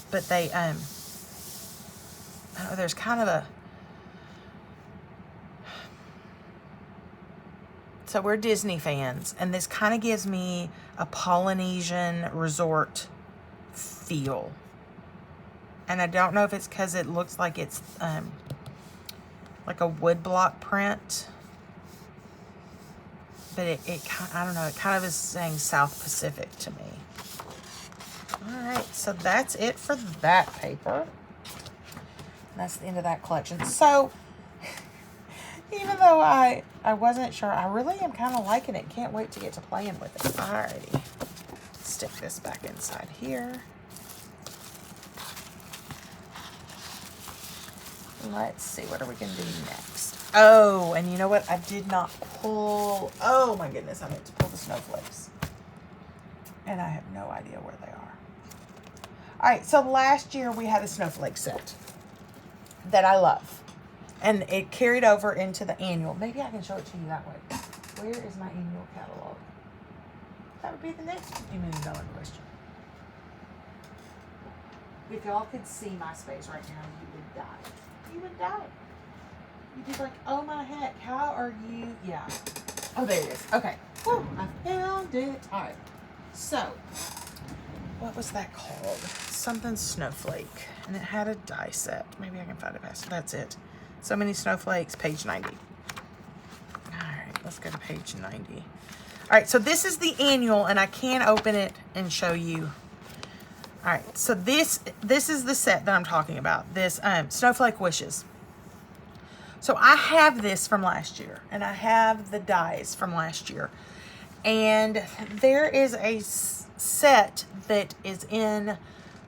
but they oh, there's kind of a, so we're Disney fans, and this kind of gives me a Polynesian resort feel. And I don't know if it's because it looks like it's like a wood block print, but I don't know, it kind of is saying South Pacific to me. All right, so that's it for that paper. That's the end of that collection. So even though I wasn't sure, I really am kind of liking it. Can't wait to get to playing with it. Alrighty. Stick this back inside here. Let's see, what are we going to do next? Oh, and you know what? I did not pull. Oh my goodness, I meant to pull the snowflakes. And I have no idea where they are. Alright, so last year we had a snowflake set that I love. And it carried over into the annual. Maybe I can show it to you that way. Where is my annual catalog? That would be the next $50 million question. If y'all could see my space right now, you would die. You would die. You'd be like, oh my heck, how are you? Yeah. Oh, there it is. Okay. Woo, I found it. All right. So, what was that called? Something Snowflake. And it had a die set. Maybe I can find it faster. That's it. So many snowflakes, page 90. All right, let's go to page 90. All right, so this is the annual, and I can open it and show you. All right, so this is the set that I'm talking about, this Snowflake Wishes. So I have this from last year, and I have the dies from last year. And there is a set that is in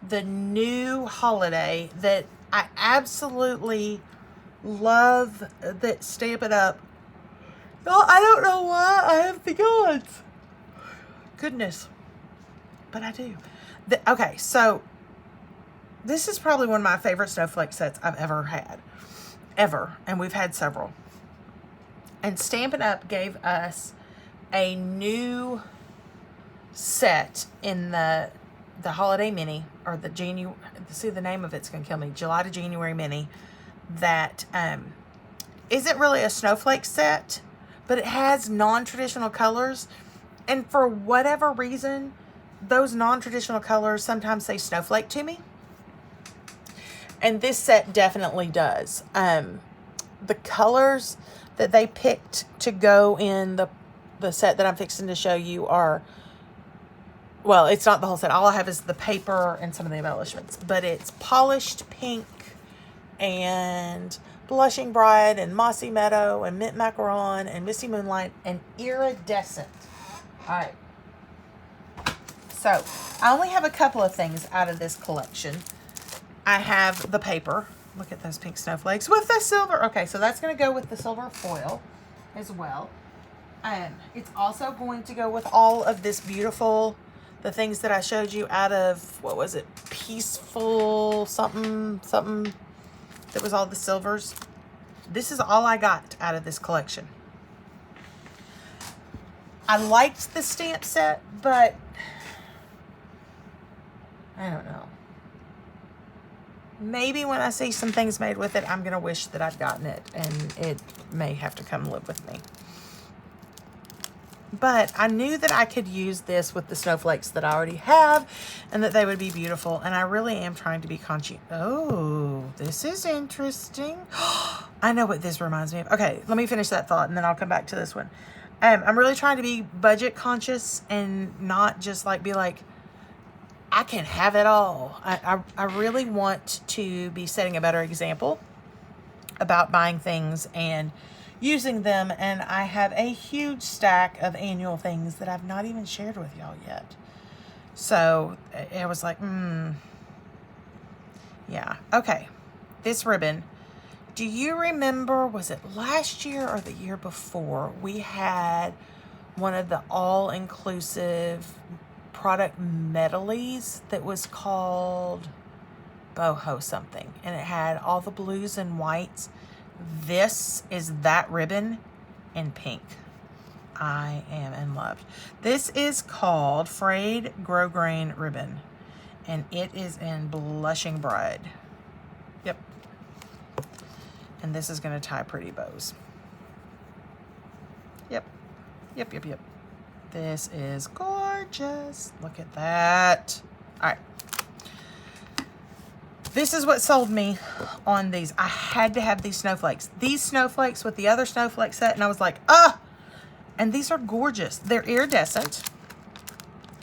the new holiday that I absolutely love, that Stampin' Up. No, I don't know why I have the goods. Goodness. But I do. Okay, so this is probably one of my favorite snowflake sets I've ever had. Ever. And we've had several. And Stampin' Up gave us a new set in the holiday mini, or the January, see, the name of it's going to kill me, July to January mini, that isn't really a snowflake set, but it has non-traditional colors. And for whatever reason, those non-traditional colors sometimes say snowflake to me. And this set definitely does. The colors that they picked to go in the set that I'm fixing to show you are, well, it's not the whole set. All I have is the paper and some of the embellishments. But it's Polished Pink and Blushing Bride and Mossy Meadow and Mint Macaron and Misty Moonlight and Iridescent. All right. So, I only have a couple of things out of this collection. I have the paper. Look at those pink snowflakes with the silver. Okay, so that's going to go with the silver foil as well. It's also going to go with all of this beautiful, the things that I showed you out of, what was it? Peaceful something, that was all the silvers. This is all I got out of this collection. I liked the stamp set, but I don't know. Maybe when I see some things made with it, I'm going to wish that I'd gotten it, and it may have to come live with me. But I knew that I could use this with the snowflakes that I already have, and that they would be beautiful, and I really am trying to be conscious. Oh, this is interesting. I know what this reminds me of. Okay, let me finish that thought, and then I'll come back to this one. I'm really trying to be budget conscious and not just like be like, I can have it all. I really want to be setting a better example about buying things and using them. And I have a huge stack of annual things that I've not even shared with y'all yet. So I was like, yeah. Okay. This ribbon. Do you remember, was it last year or the year before, we had one of the all-inclusive product medleys that was called boho something, and it had all the blues and whites. This is that ribbon in pink. I am in love. This is called Frayed Grosgrain Ribbon, and it is in Blushing Bride. Yep. And this is going to tie pretty bows. Yep. This is gorgeous. Look at that. All right. This is what sold me on these. I had to have these snowflakes. These snowflakes with the other snowflake set, and I was like, ah! And these are gorgeous. They're iridescent.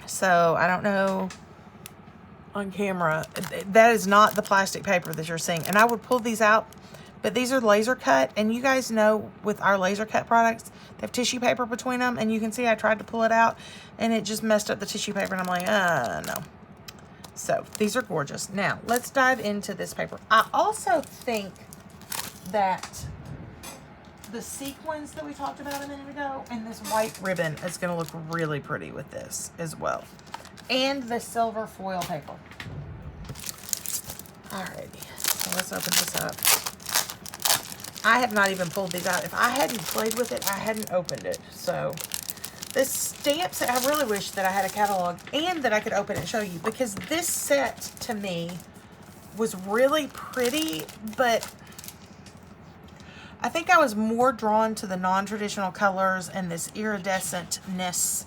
So, I don't know on camera. That is not the plastic paper that you're seeing. And I would pull these out, but these are laser cut. And you guys know with our laser cut products, they have tissue paper between them. And you can see I tried to pull it out, and it just messed up the tissue paper. And I'm like, no. So, these are gorgeous. Now, let's dive into this paper. I also think that the sequins that we talked about a minute ago and this white ribbon is going to look really pretty with this as well. And the silver foil paper. Alrighty, so let's open this up. I have not even pulled these out. If I hadn't played with it, I hadn't opened it. So, this stamp set, I really wish that I had a catalog and that I could open it and show you, because this set to me was really pretty, but I think I was more drawn to the non-traditional colors and this iridescentness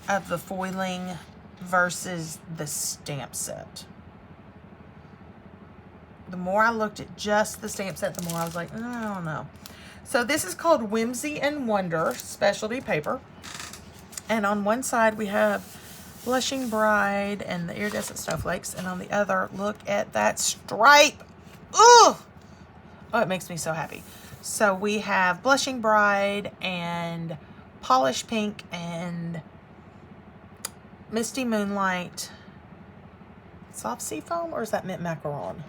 of the foiling versus the stamp set. The more I looked at just the stamp set, the more I was like, I don't know. So this is called Whimsy and Wonder Specialty Paper. And on one side we have Blushing Bride and the iridescent snowflakes. And on the other, look at that stripe. Ooh! Oh, it makes me so happy. So we have Blushing Bride and Polished Pink and Misty Moonlight. Soft Sea Foam, or is that Mint Macaron?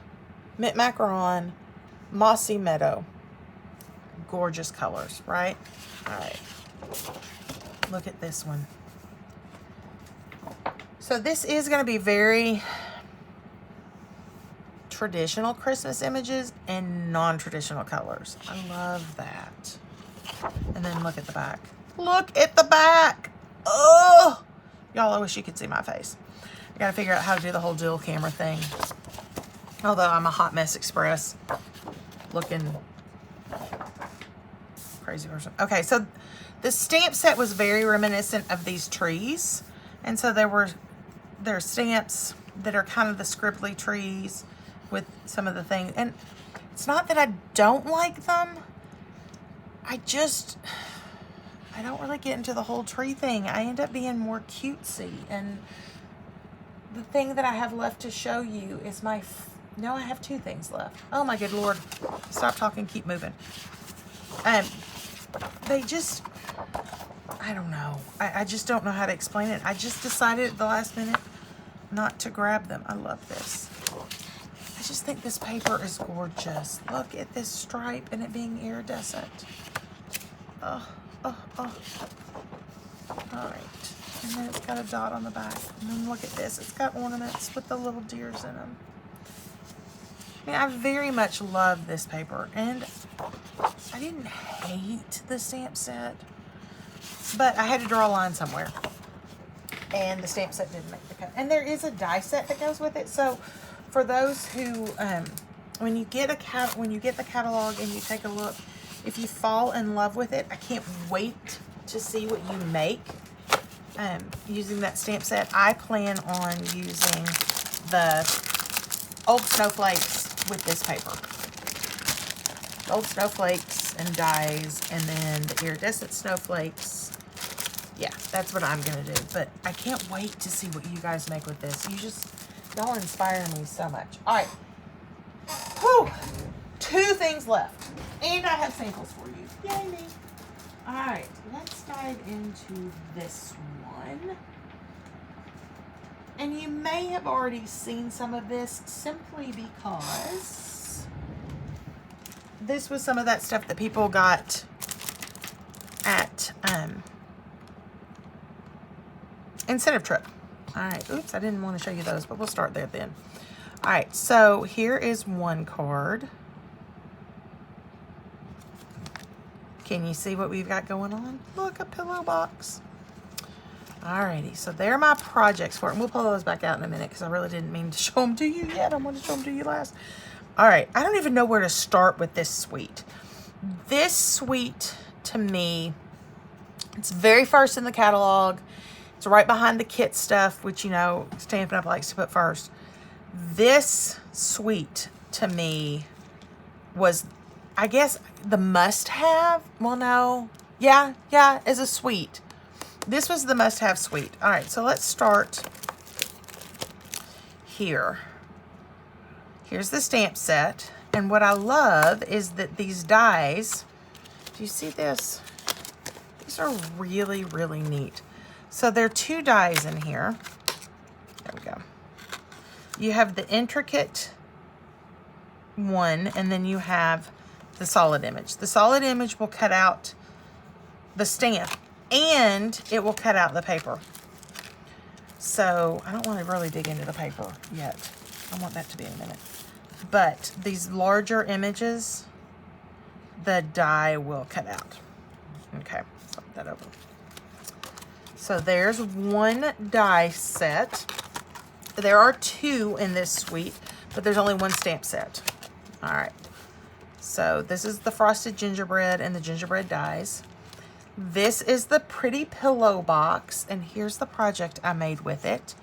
Mint Macaron, Mossy Meadow. Gorgeous colors, right? All right. Look at this one. So this is going to be very traditional Christmas images and non-traditional colors. I love that. And then look at the back. Look at the back. Oh, y'all, I wish you could see my face. I got to figure out how to do the whole dual camera thing. Although I'm a hot mess express looking crazy person. Okay, so the stamp set was very reminiscent of these trees. And so there are stamps that are kind of the scribbly trees. with some of the things. And it's not that I don't like them. I don't really get into the whole tree thing. I end up being more cutesy. And the thing that I have left to show you is no, I have 2 things left. Oh my good Lord. Stop talking, keep moving. They just, I don't know. I just don't know how to explain it. I just decided at the last minute not to grab them. I love this. I just think this paper is gorgeous. Look at this stripe and it being iridescent. Oh. All right. And then it's got a dot on the back. And then look at this. It's got ornaments with the little deers in them. I mean, I very much love this paper. And I didn't hate the stamp set, but I had to draw a line somewhere. And the stamp set didn't make the cut. And there is a die set that goes with it. So for those who, when you get the catalog and you take a look, if you fall in love with it, I can't wait to see what you make using that stamp set. I plan on using the old snowflakes with this paper. Old snowflakes and dies, and then the iridescent snowflakes. Yeah, that's what I'm going to do. But I can't wait to see what you guys make with this. Y'all inspire me so much. All right. Whew. 2 things left. And I have samples for you. Yay me. All right, let's dive into this one. And you may have already seen some of this simply because this was some of that stuff that people got at incentive trip. All right, oops, I didn't want to show you those, but we'll start there then. All right, so here is one card. Can you see what we've got going on? Look, a pillow box. Alrighty, so they're my projects for it. And we'll pull those back out in a minute because I really didn't mean to show them to you yet. I want to show them to you last. All right, I don't even know where to start with this suite. This suite, to me, it's very first in the catalog. It's right behind the kit stuff, which, you know, Stampin' Up! Likes to put first. This suite, to me, was, I guess, the must-have. Well, no. Yeah, as a suite. This was the must-have suite. All right, so let's start here. Here's the stamp set. And what I love is that these dies, do you see this? These are really, really neat. So there are 2 dies in here. There we go. You have the intricate one, and then you have the solid image. The solid image will cut out the stamp, and it will cut out the paper. So I don't want to really dig into the paper yet. I want that to be in a minute. But these larger images, the die will cut out. Okay, flip that over. So there's one die set. There are 2 in this suite, but there's only 1 stamp set. All right. So this is the frosted gingerbread and the gingerbread dies. This is the pretty pillow box, and here's the project I made with it.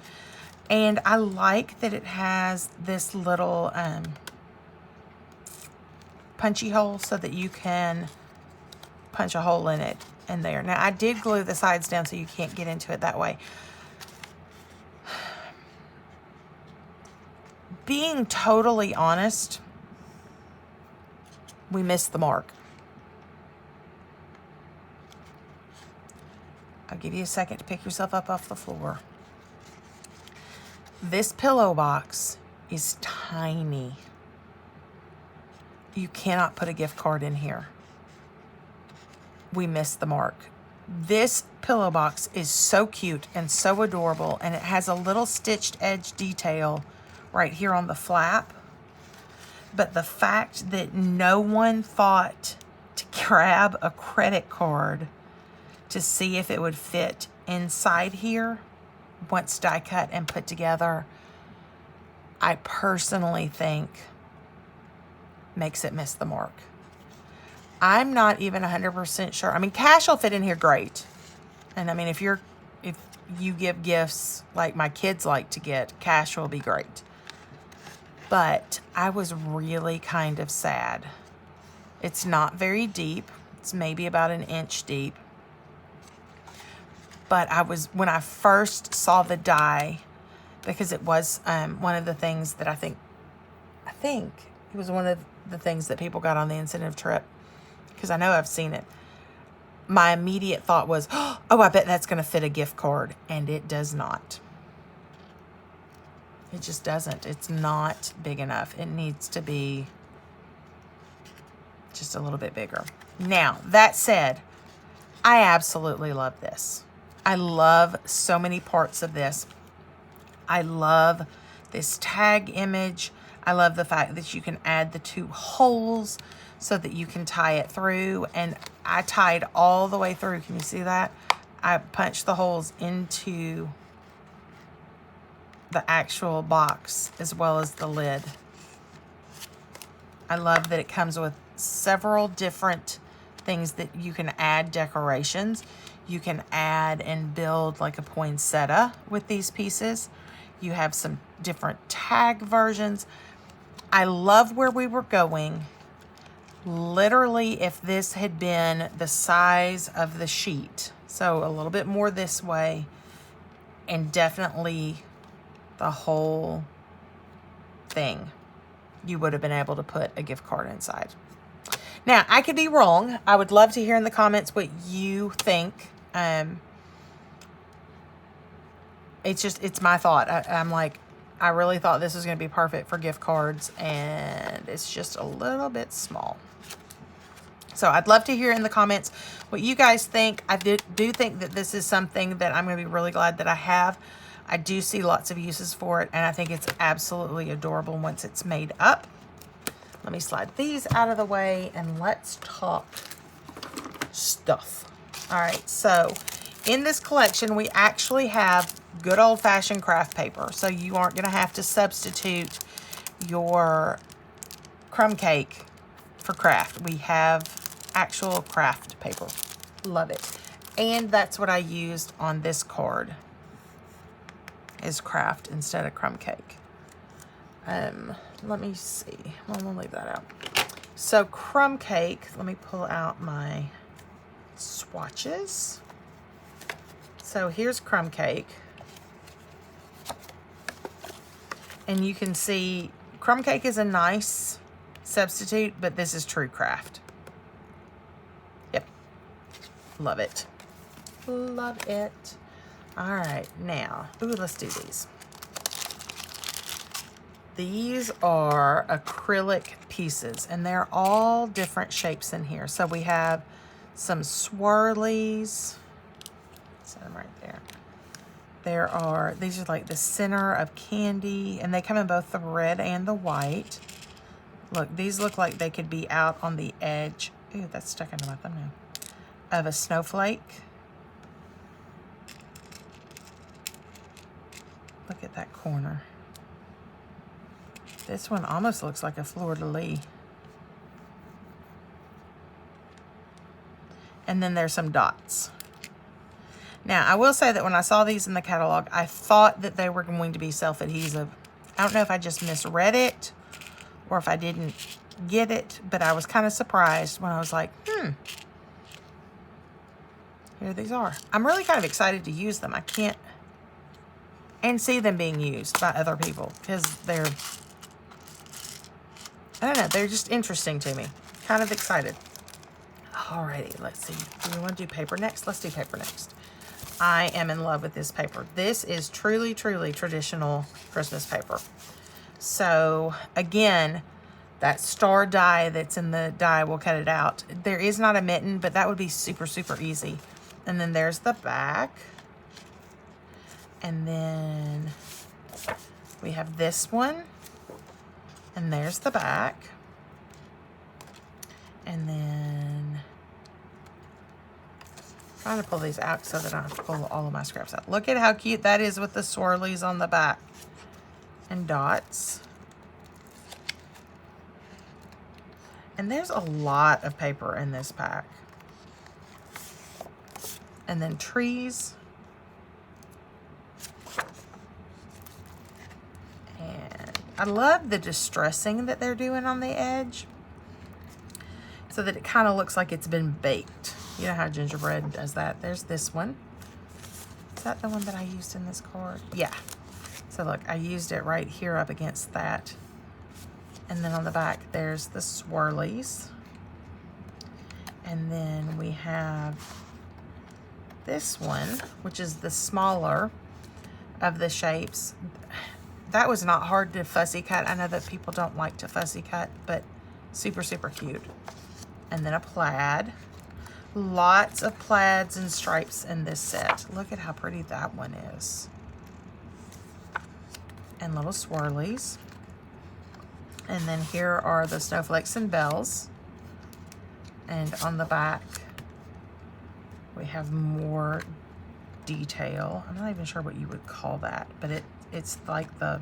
And I like that it has this little punchy hole so that you can punch a hole in it in there. Now, I did glue the sides down so you can't get into it that way. Being totally honest, we missed the mark. I'll give you a second to pick yourself up off the floor. This pillow box is tiny. You cannot put a gift card in here. We missed the mark. This pillow box is so cute and so adorable, and it has a little stitched edge detail right here on the flap. But the fact that no one thought to grab a credit card to see if it would fit inside here once die cut and put together, I personally think makes it miss the mark. I'm not even 100% sure. I mean, cash will fit in here great. And I mean, if you give gifts like my kids like to get, cash will be great. but I was really kind of sad. It's not very deep. It's maybe about an inch deep. But when I first saw the die, because it was one of the things that I think it was one of the things that people got on the incentive trip, because I know I've seen it. My immediate thought was, oh, I bet that's going to fit a gift card. And it does not. It just doesn't. It's not big enough. It needs to be just a little bit bigger. Now, that said, I absolutely love this. I love so many parts of this. I love this tag image. I love the fact that you can add the 2 holes so that you can tie it through. And I tied all the way through. Can you see that? I punched the holes into the actual box as well as the lid. I love that it comes with several different things that you can add decorations. You can add and build like a poinsettia with these pieces. You have some different tag versions. I love where we were going. Literally, if this had been the size of the sheet, so a little bit more this way, and definitely the whole thing, you would have been able to put a gift card inside. Now, I could be wrong. I would love to hear in the comments what you think. It's my thought. I'm like, I really thought this was going to be perfect for gift cards, and it's just a little bit small. So I'd love to hear in the comments what you guys think. I do think that this is something that I'm going to be really glad that I have. I do see lots of uses for it, and I think it's absolutely adorable once it's made up. Let me slide these out of the way, and let's talk stuff. All right, so in this collection, we actually have good old-fashioned craft paper, so you aren't going to have to substitute your crumb cake for craft. We have actual craft paper. Love it. And that's what I used on this card, is craft instead of crumb cake. Let me see. Well, we'll leave that out. So crumb cake, let me pull out my swatches. So here's crumb cake. And you can see crumb cake is a nice substitute, but this is true craft. Yep. Love it. Love it. All right, now, let's do these. These are acrylic pieces, and they're all different shapes in here. So we have some swirlies. Set them right there. These are like the center of candy, and they come in both the red and the white. Look, these look like they could be out on the edge. Ooh, that's stuck into my thumbnail. Of a snowflake. Look at that corner. This one almost looks like a fleur-de-lis. And then there's some dots. Now, I will say that when I saw these in the catalog, I thought that they were going to be self-adhesive. I don't know if I just misread it or if I didn't get it, but I was kind of surprised when I was like, here these are. I'm really kind of excited to use them. I can't, and see them being used by other people, because they're, I don't know, they're just interesting to me. Kind of excited. Alrighty, let's see. Do we want to do paper next? Let's do paper next. I am in love with this paper. This is truly, truly traditional Christmas paper. So again, that star die that's in the die, we'll cut it out. There is not a mitten, but that would be super, super easy. And then there's the back. And then we have this one. And there's the back. And then I'm trying to pull these out so that I don't have to pull all of my scraps out. Look at how cute that is with the swirlies on the back and dots. And there's a lot of paper in this pack. And then trees. And I love the distressing that they're doing on the edge so that it kind of looks like it's been baked. You know how gingerbread does that? There's this one. Is that the one that I used in this card? Yeah. So look, I used it right here up against that. And then on the back, there's the swirlies. And then we have this one, which is the smaller of the shapes. That was not hard to fussy cut. I know that people don't like to fussy cut, but super, super cute. And then a plaid. Lots of plaids and stripes in this set. Look at how pretty that one is. And little swirlies. And then here are the snowflakes and bells. And on the back, we have more detail. I'm not even sure what you would call that, but it's like the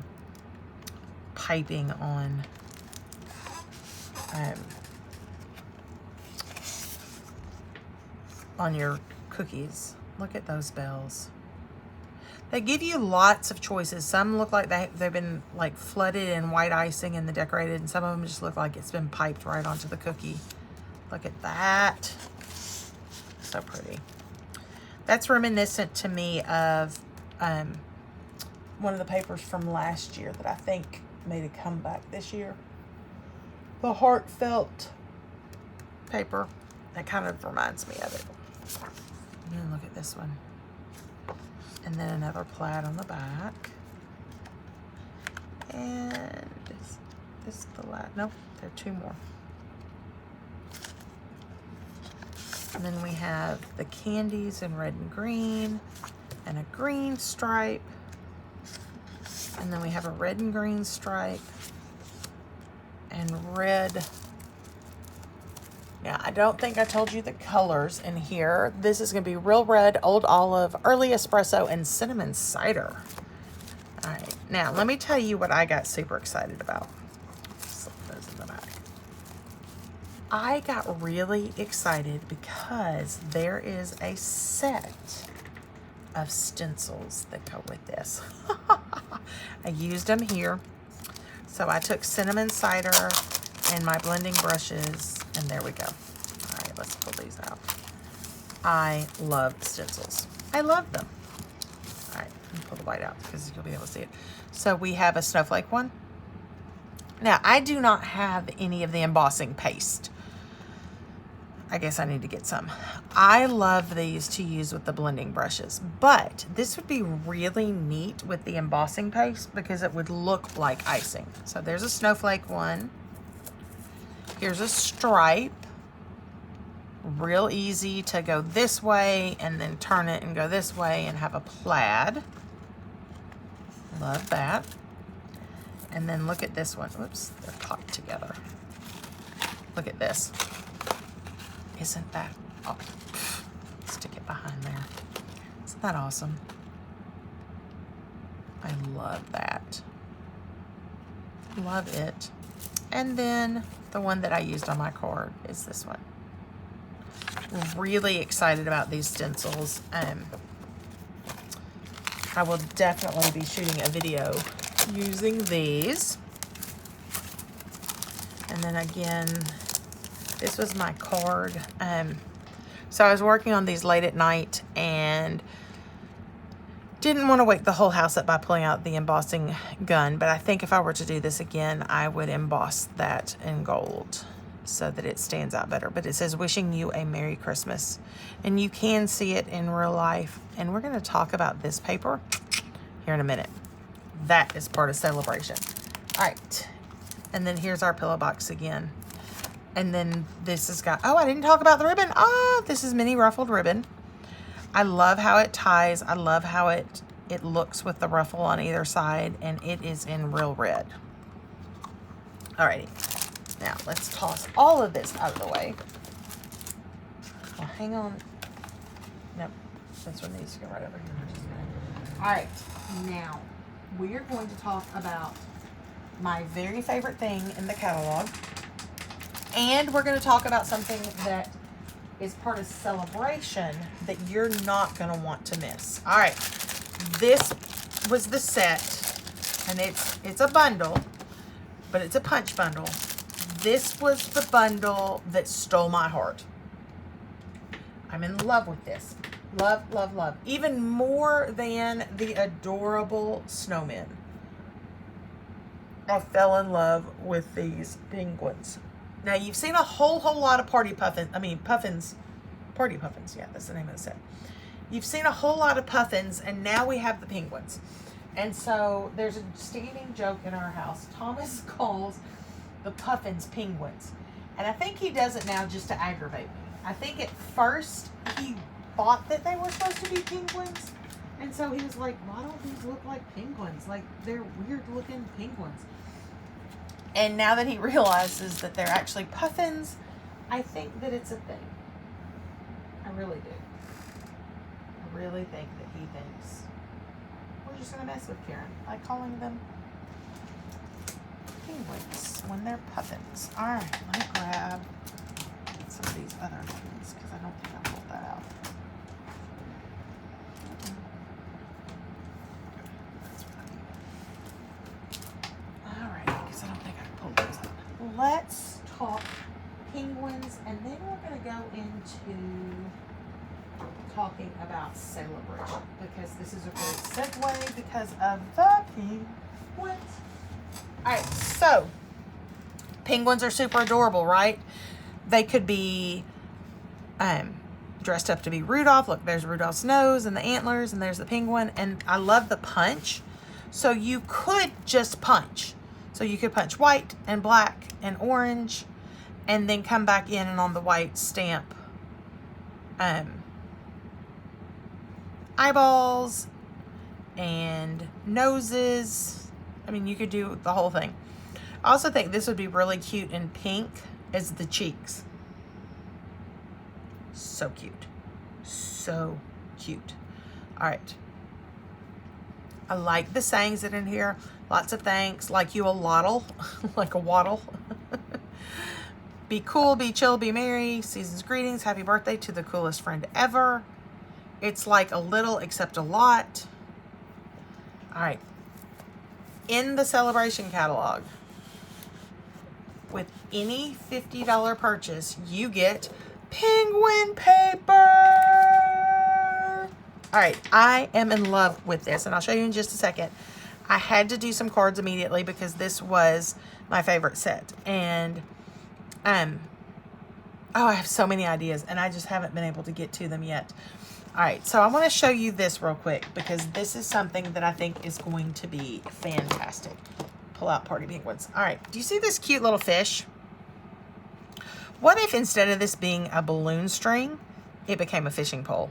piping on your cookies. Look at those bells. They give you lots of choices. Some look like they've been like flooded in white icing and the decorated, and some of them just look like it's been piped right onto the cookie. Look at that. So pretty. That's reminiscent to me of one of the papers from last year that I think made a comeback this year. The heartfelt paper. That kind of reminds me of it. And then look at this one. And then another plaid on the back. And is this the last? Nope, there are two more. And then we have the candies in red and green, and a green stripe. And then we have a red and green stripe, and red. Now, I don't think I told you the colors in here. This is going to be Real Red, Old Olive, Early Espresso, and Cinnamon Cider. All right. Now, let me tell you what I got super excited about. Slip those in the back. I got really excited because there is a set of stencils that go with this. I used them here. So I took Cinnamon Cider and my blending brushes, and there we go. All right, let's pull these out. I love stencils. I love them. All right, let me pull the white out because you'll be able to see it. So we have a snowflake one. Now, I do not have any of the embossing paste. I guess I need to get some. I love these to use with the blending brushes, but this would be really neat with the embossing paste because it would look like icing. So there's a snowflake one. Here's a stripe. Real easy to go this way and then turn it and go this way and have a plaid. Love that. And then look at this one. Whoops, they're popped together. Look at this. Isn't that, oh, stick it behind there. Isn't that awesome? I love that. Love it. And then the one that I used on my card is this one. Really excited about these stencils. I will definitely be shooting a video using these. And then again, this was my card. So I was working on these late at night and didn't want to wake the whole house up by pulling out the embossing gun, but I think if I were to do this again, I would emboss that in gold so that it stands out better. But it says, wishing you a Merry Christmas. And you can see it in real life. And we're going to talk about this paper here in a minute. That is part of celebration. All right. And then here's our pillow box again. And then this has got, oh, I didn't talk about the ribbon. Oh, this is mini ruffled ribbon. I love how it ties. I love how it looks with the ruffle on either side, and it is in Real Red. Alrighty, now let's toss all of this out of the way. Well, hang on. Nope, this one needs to go right over here. Alright, now we are going to talk about my very favorite thing in the catalog, and we're going to talk about something that is part of celebration that you're not going to want to miss. All right, this was the set, and it's a bundle, but it's a punch bundle. This was the bundle that stole my heart. I'm in love with this. Love, love, love. Even more than the adorable snowmen. I fell in love with these penguins. Now, you've seen a whole lot of party puffins. Party puffins. Yeah, that's the name of the set. You've seen a whole lot of puffins, and now we have the penguins. And so there's a standing joke in our house. Thomas calls the puffins penguins. And I think he does it now just to aggravate me. I think at first he thought that they were supposed to be penguins. And so he was like, why don't these look like penguins? Like, they're weird looking penguins. And now that he realizes that they're actually puffins, I think that it's a thing. I really do. I really think that he thinks we're just going to mess with Karen by calling them penguins when they're puffins. All right, let me grab some of these other ones because I don't think I pulled that out. That's what I need. All right, because I don't think I pulled those out. Let's talk penguins, and then we're going to go into talking about celebration, because this is a great segue because of the penguins. All right, so penguins are super adorable, right? They could be dressed up to be Rudolph. Look, there's Rudolph's nose and the antlers, and there's the penguin. And I love the punch. So you could just punch. So you could punch white and black and orange, and then come back in and on the white stamp eyeballs and noses. I mean, you could do the whole thing. I also think this would be really cute in pink as the cheeks. So cute. So cute. All right. I like the sayings that are in here. Lots of thanks. Like you a lottle. Like a waddle. Be cool, be chill, be merry. Season's greetings. Happy birthday to the coolest friend ever. It's like a little except a lot. All right. In the celebration catalog, with any $50 purchase, you get penguin paper. All right, I am in love with this, and I'll show you in just a second. I had to do some cards immediately because this was my favorite set. And oh, I have so many ideas, and I just haven't been able to get to them yet. All right, so I want to show you this real quick because this is something that I think is going to be fantastic. Pull out party penguins. All right, do you see this cute little fish? What if instead of this being a balloon string, it became a fishing pole?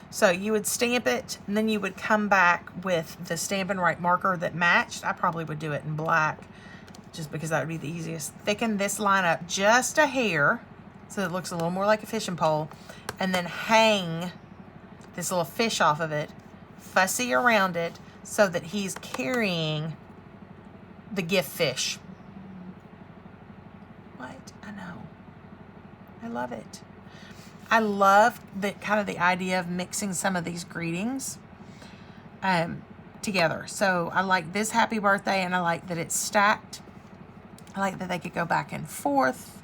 So you would stamp it, and then you would come back with the Stampin' Right marker that matched. I probably would do it in black just because that would be the easiest. Thicken this line up just a hair so it looks a little more like a fishing pole, and then hang this little fish off of it, fussy around it, so that he's carrying the gift fish. What? I know. I love it. I love the kind of the idea of mixing some of these greetings together. So I like this happy birthday, and I like that it's stacked. I like that they could go back and forth.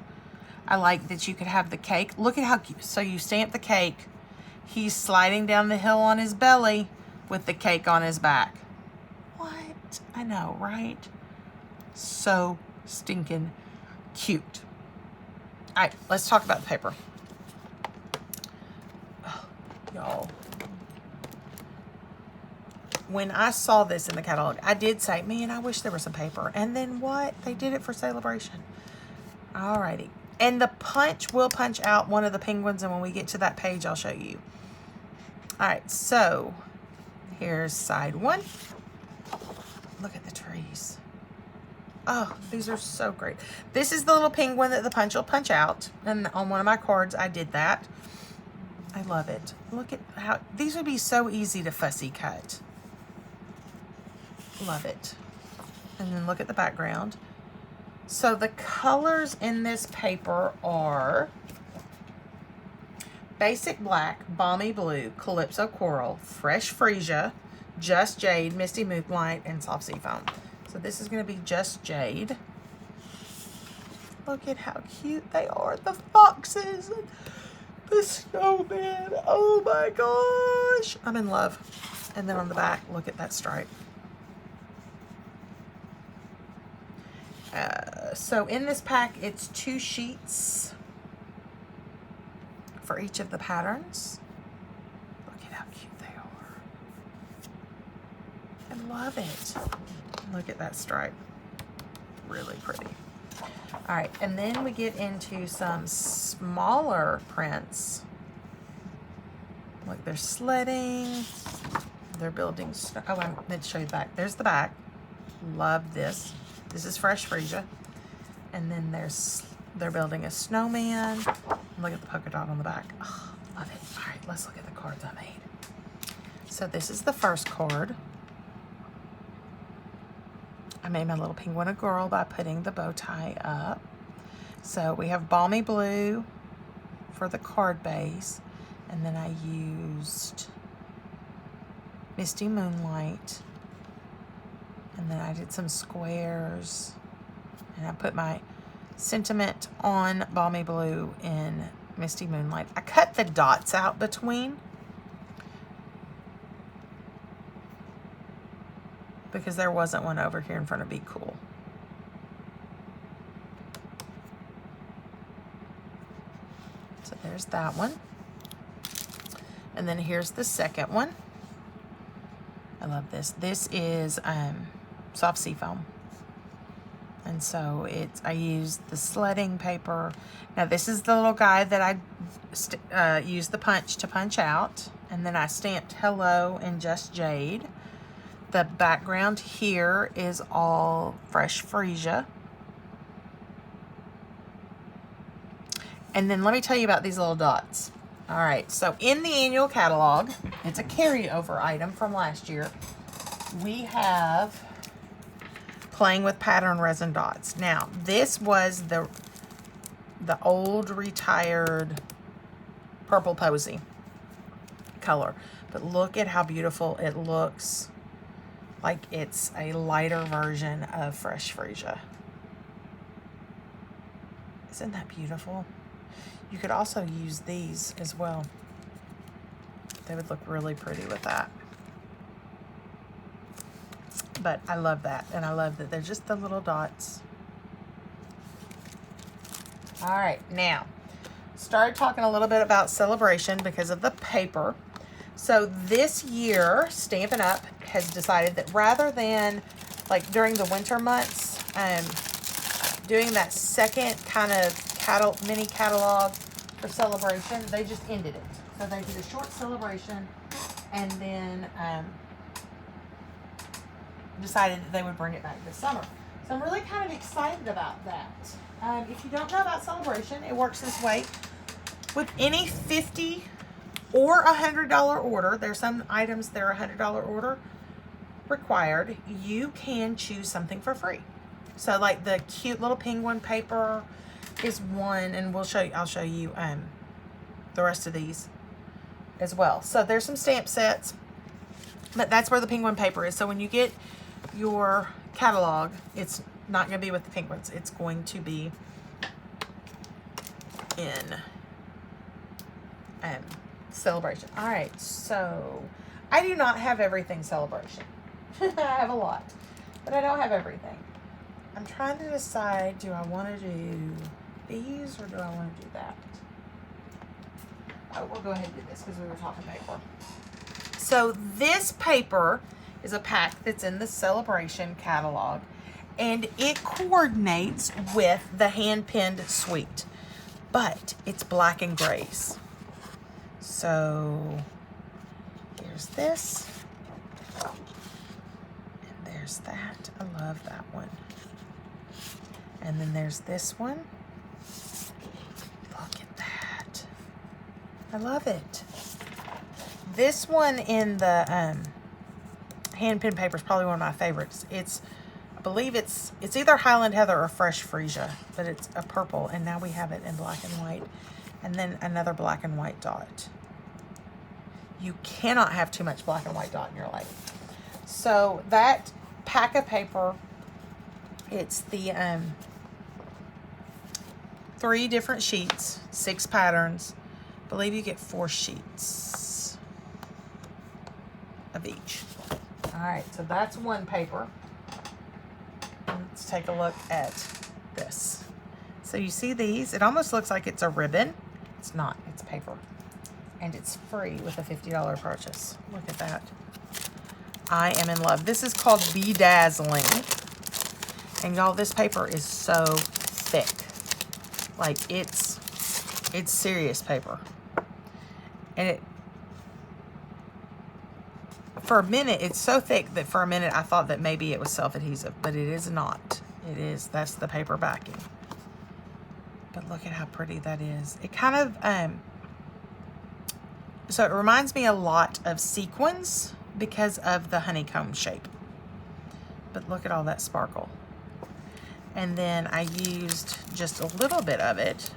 I like that you could have the cake. Look at how cute. So you stamp the cake. He's sliding down the hill on his belly with the cake on his back. What? I know, right? So stinking cute. All right, let's talk about the paper. Oh, y'all. When I saw this in the catalog, I did say, man, I wish there was some paper. And then what? They did it for celebration. Alrighty. And the punch will punch out one of the penguins, and when we get to that page, I'll show you. Alright, so here's side one. Look at the trees. Oh, these are so great. This is the little penguin that the punch will punch out. And on one of my cards, I did that. I love it. Look at how, these would be so easy to fussy cut. Love it. And then look at the background. So the colors in this paper are Basic Black, Balmy Blue, Calypso Coral, Fresh Freesia, Just Jade, Misty Moonlight, and Soft Sea Foam. So this is going to be Just Jade. Look at how cute they are. The foxes and the snowman. Oh my gosh. I'm in love. And then on the back, look at that stripe. So in this pack, it's 2 sheets for each of the patterns. Look at how cute they are. I love it. Look at that stripe. Really pretty. All right, and then we get into some smaller prints. Look, they're sledding. They're building snow. Oh, I meant to show you the back. There's the back. Love this. This is Fresh Freesia. And then they're building a snowman. Look at the polka dot on the back. Oh, love it. All right, let's look at the cards I made. So this is the first card. I made my little penguin a girl by putting the bow tie up. So we have Balmy Blue for the card base. And then I used Misty Moonlight. And then I did some squares. And I put my sentiment on Balmy Blue in Misty Moonlight. I cut the dots out between, because there wasn't one over here in front of Be Cool. So there's that one. And then here's the second one. I love this. This is soft seafoam. And so I used the sledding paper. Now this is the little guy that I used the punch to punch out. And then I stamped Hello and Just Jade. The background here is all Fresh Freesia. And then let me tell you about these little dots. All right, so in the annual catalog, it's a carryover item from last year. We have Playing with Pattern Resin Dots. Now, this was the old retired Purple Posy color. But look at how beautiful it looks. Like it's a lighter version of Fresh Freesia. Isn't that beautiful? You could also use these as well. They would look really pretty with that. But I love that. And I love that they're just the little dots. All right, now, started talking a little bit about Celebration because of the paper. So this year, Stampin' Up! Has decided that rather than, like during the winter months, doing that second kind of mini catalog for Celebration, they just ended it. So they did a short Celebration and then decided that they would bring it back this summer. So I'm really kind of excited about that. If you don't know about Celebration, it works this way. With any $50 or $100 order, there's some items that are $100 order required, you can choose something for free. So like the cute little penguin paper is one, and I'll show you the rest of these as well. So there's some stamp sets, but that's where the penguin paper is. So when you get your catalog, it's not going to be with the penguins. It's going to be in Celebration. All right, so I do not have everything Celebration. I have a lot, but I don't have everything. I'm trying to decide, do I want to do these or do I want to do that? Oh, we'll go ahead and do this because we were talking paper. So this paper is a pack that's in the Celebration catalog, and it coordinates with the hand-pinned suite, but it's black and grays. So here's this. There's that. I love that one. And then there's this one. Look at that. I love it. This one in the hand pen paper is probably one of my favorites. I believe it's either Highland Heather or Fresh Freesia, but it's a purple, and now we have it in black and white. And then another black and white dot. You cannot have too much black and white dot in your life. So that pack of paper It's the 3 different sheets, 6 patterns. I believe you get 4 sheets of each. All right, so that's one paper. Let's take a look at this. So you see these? It almost looks like it's a ribbon. It's not, it's paper. And it's free with a $50 purchase. Look at that. I am in love. This is called Bedazzling. And y'all, this paper is so thick. Like, it's serious paper. And for a minute, it's so thick that for a minute I thought that maybe it was self-adhesive, but it is not. It is, that's the paper backing. But look at how pretty that is. It kind of, so it reminds me a lot of sequins because of the honeycomb shape. But look at all that sparkle. And then I used just a little bit of it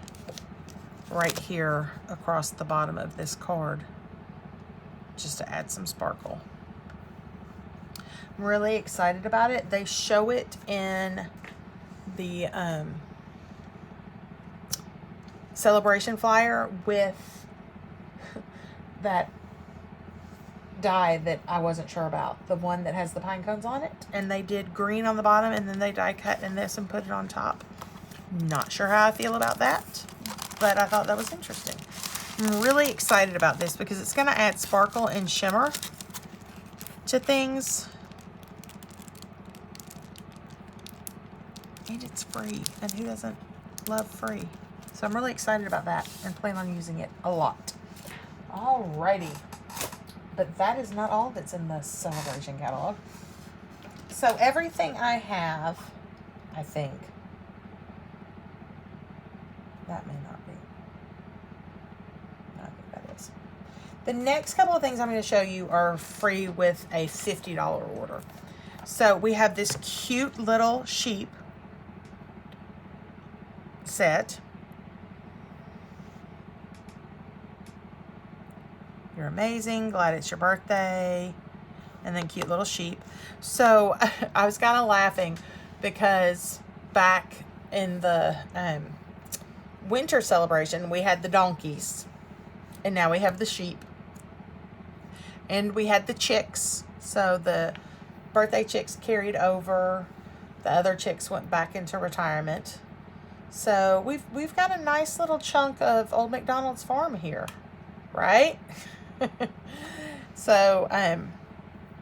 right here across the bottom of this card just to add some sparkle. I'm really excited about it. They show it in the celebration flyer with that die that I wasn't sure about, the one that has the pine cones on it, and they did green on the bottom and then they die cut in this and put it on top. Not sure how I feel about that, but I thought that was interesting. I'm really excited about this because it's going to add sparkle and shimmer to things, and it's free, and who doesn't love free? So I'm really excited about that and plan on using it a lot. Alrighty. But that is not all that's in the celebration catalog. So everything I have, I think, that may not be. No, I think that is. The next couple of things I'm going to show you are free with a $50 order. So we have this cute little sheep set. You're amazing. Glad it's your birthday. And then cute little sheep. So I was kind of laughing because back in the winter celebration, we had the donkeys. And now we have the sheep. And we had the chicks. So the birthday chicks carried over. The other chicks went back into retirement. So we've got a nice little chunk of Old MacDonald's farm here. Right? So,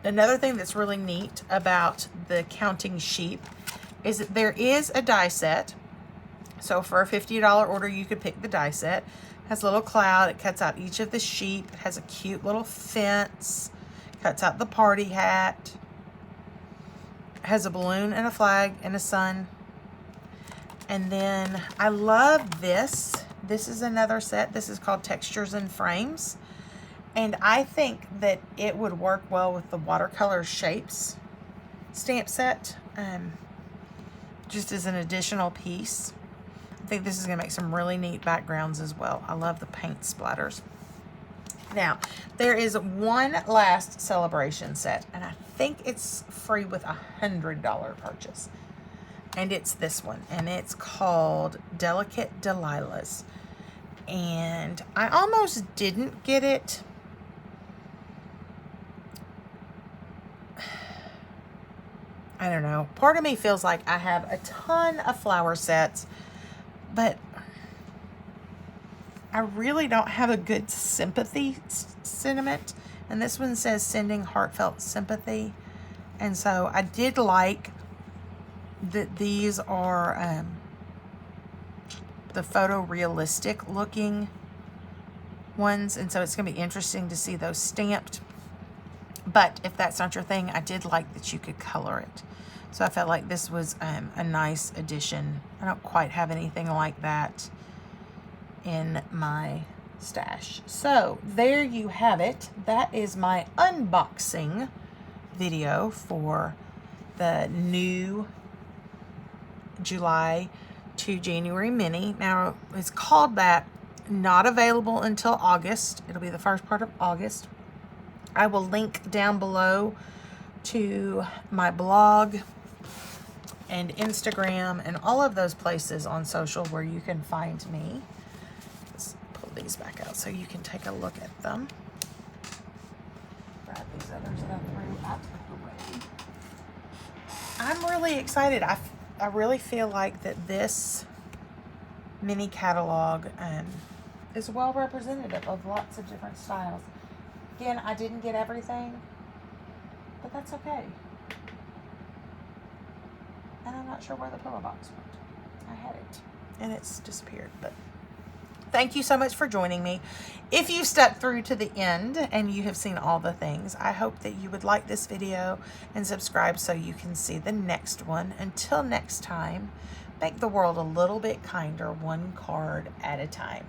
another thing that's really neat about the counting sheep is that there is a die set. So for a $50 order, you could pick the die set. It has a little cloud. It cuts out each of the sheep. It has a cute little fence. Cuts out the party hat. It has a balloon and a flag and a sun. And then I love this. This is another set. This is called Textures and Frames. And I think that it would work well with the watercolor shapes stamp set, just as an additional piece. I think this is going to make some really neat backgrounds as well. I love the paint splatters. Now, there is one last celebration set, and I think it's free with a $100 purchase. And it's this one, and it's called Delicate Delilahs. And I almost didn't get it. I don't know. Part of me feels like I have a ton of flower sets, but I really don't have a good sympathy sentiment. And this one says sending heartfelt sympathy. And so I did like that these are the photorealistic looking ones. And so it's going to be interesting to see those stamped. But if that's not your thing, I did like that you could color it. So I felt like this was a nice addition. I don't quite have anything like that in my stash. So there you have it. That is my unboxing video for the new July to January mini. Now it's called that, not available until August. It'll be the first part of August. I will link down below to my blog and Instagram and all of those places on social where you can find me. Let's pull these back out so you can take a look at them. Grab these others that I threw out of the way. I'm really excited. I really feel like that this mini catalog is well representative of lots of different styles. Again, I didn't get everything, but that's okay. And I'm not sure where the pillow box went. I had it and it's disappeared, but thank you so much for joining me. If you stuck through to the end and you have seen all the things, I hope that you would like this video and subscribe so you can see the next one. Until next time, make the world a little bit kinder, one card at a time.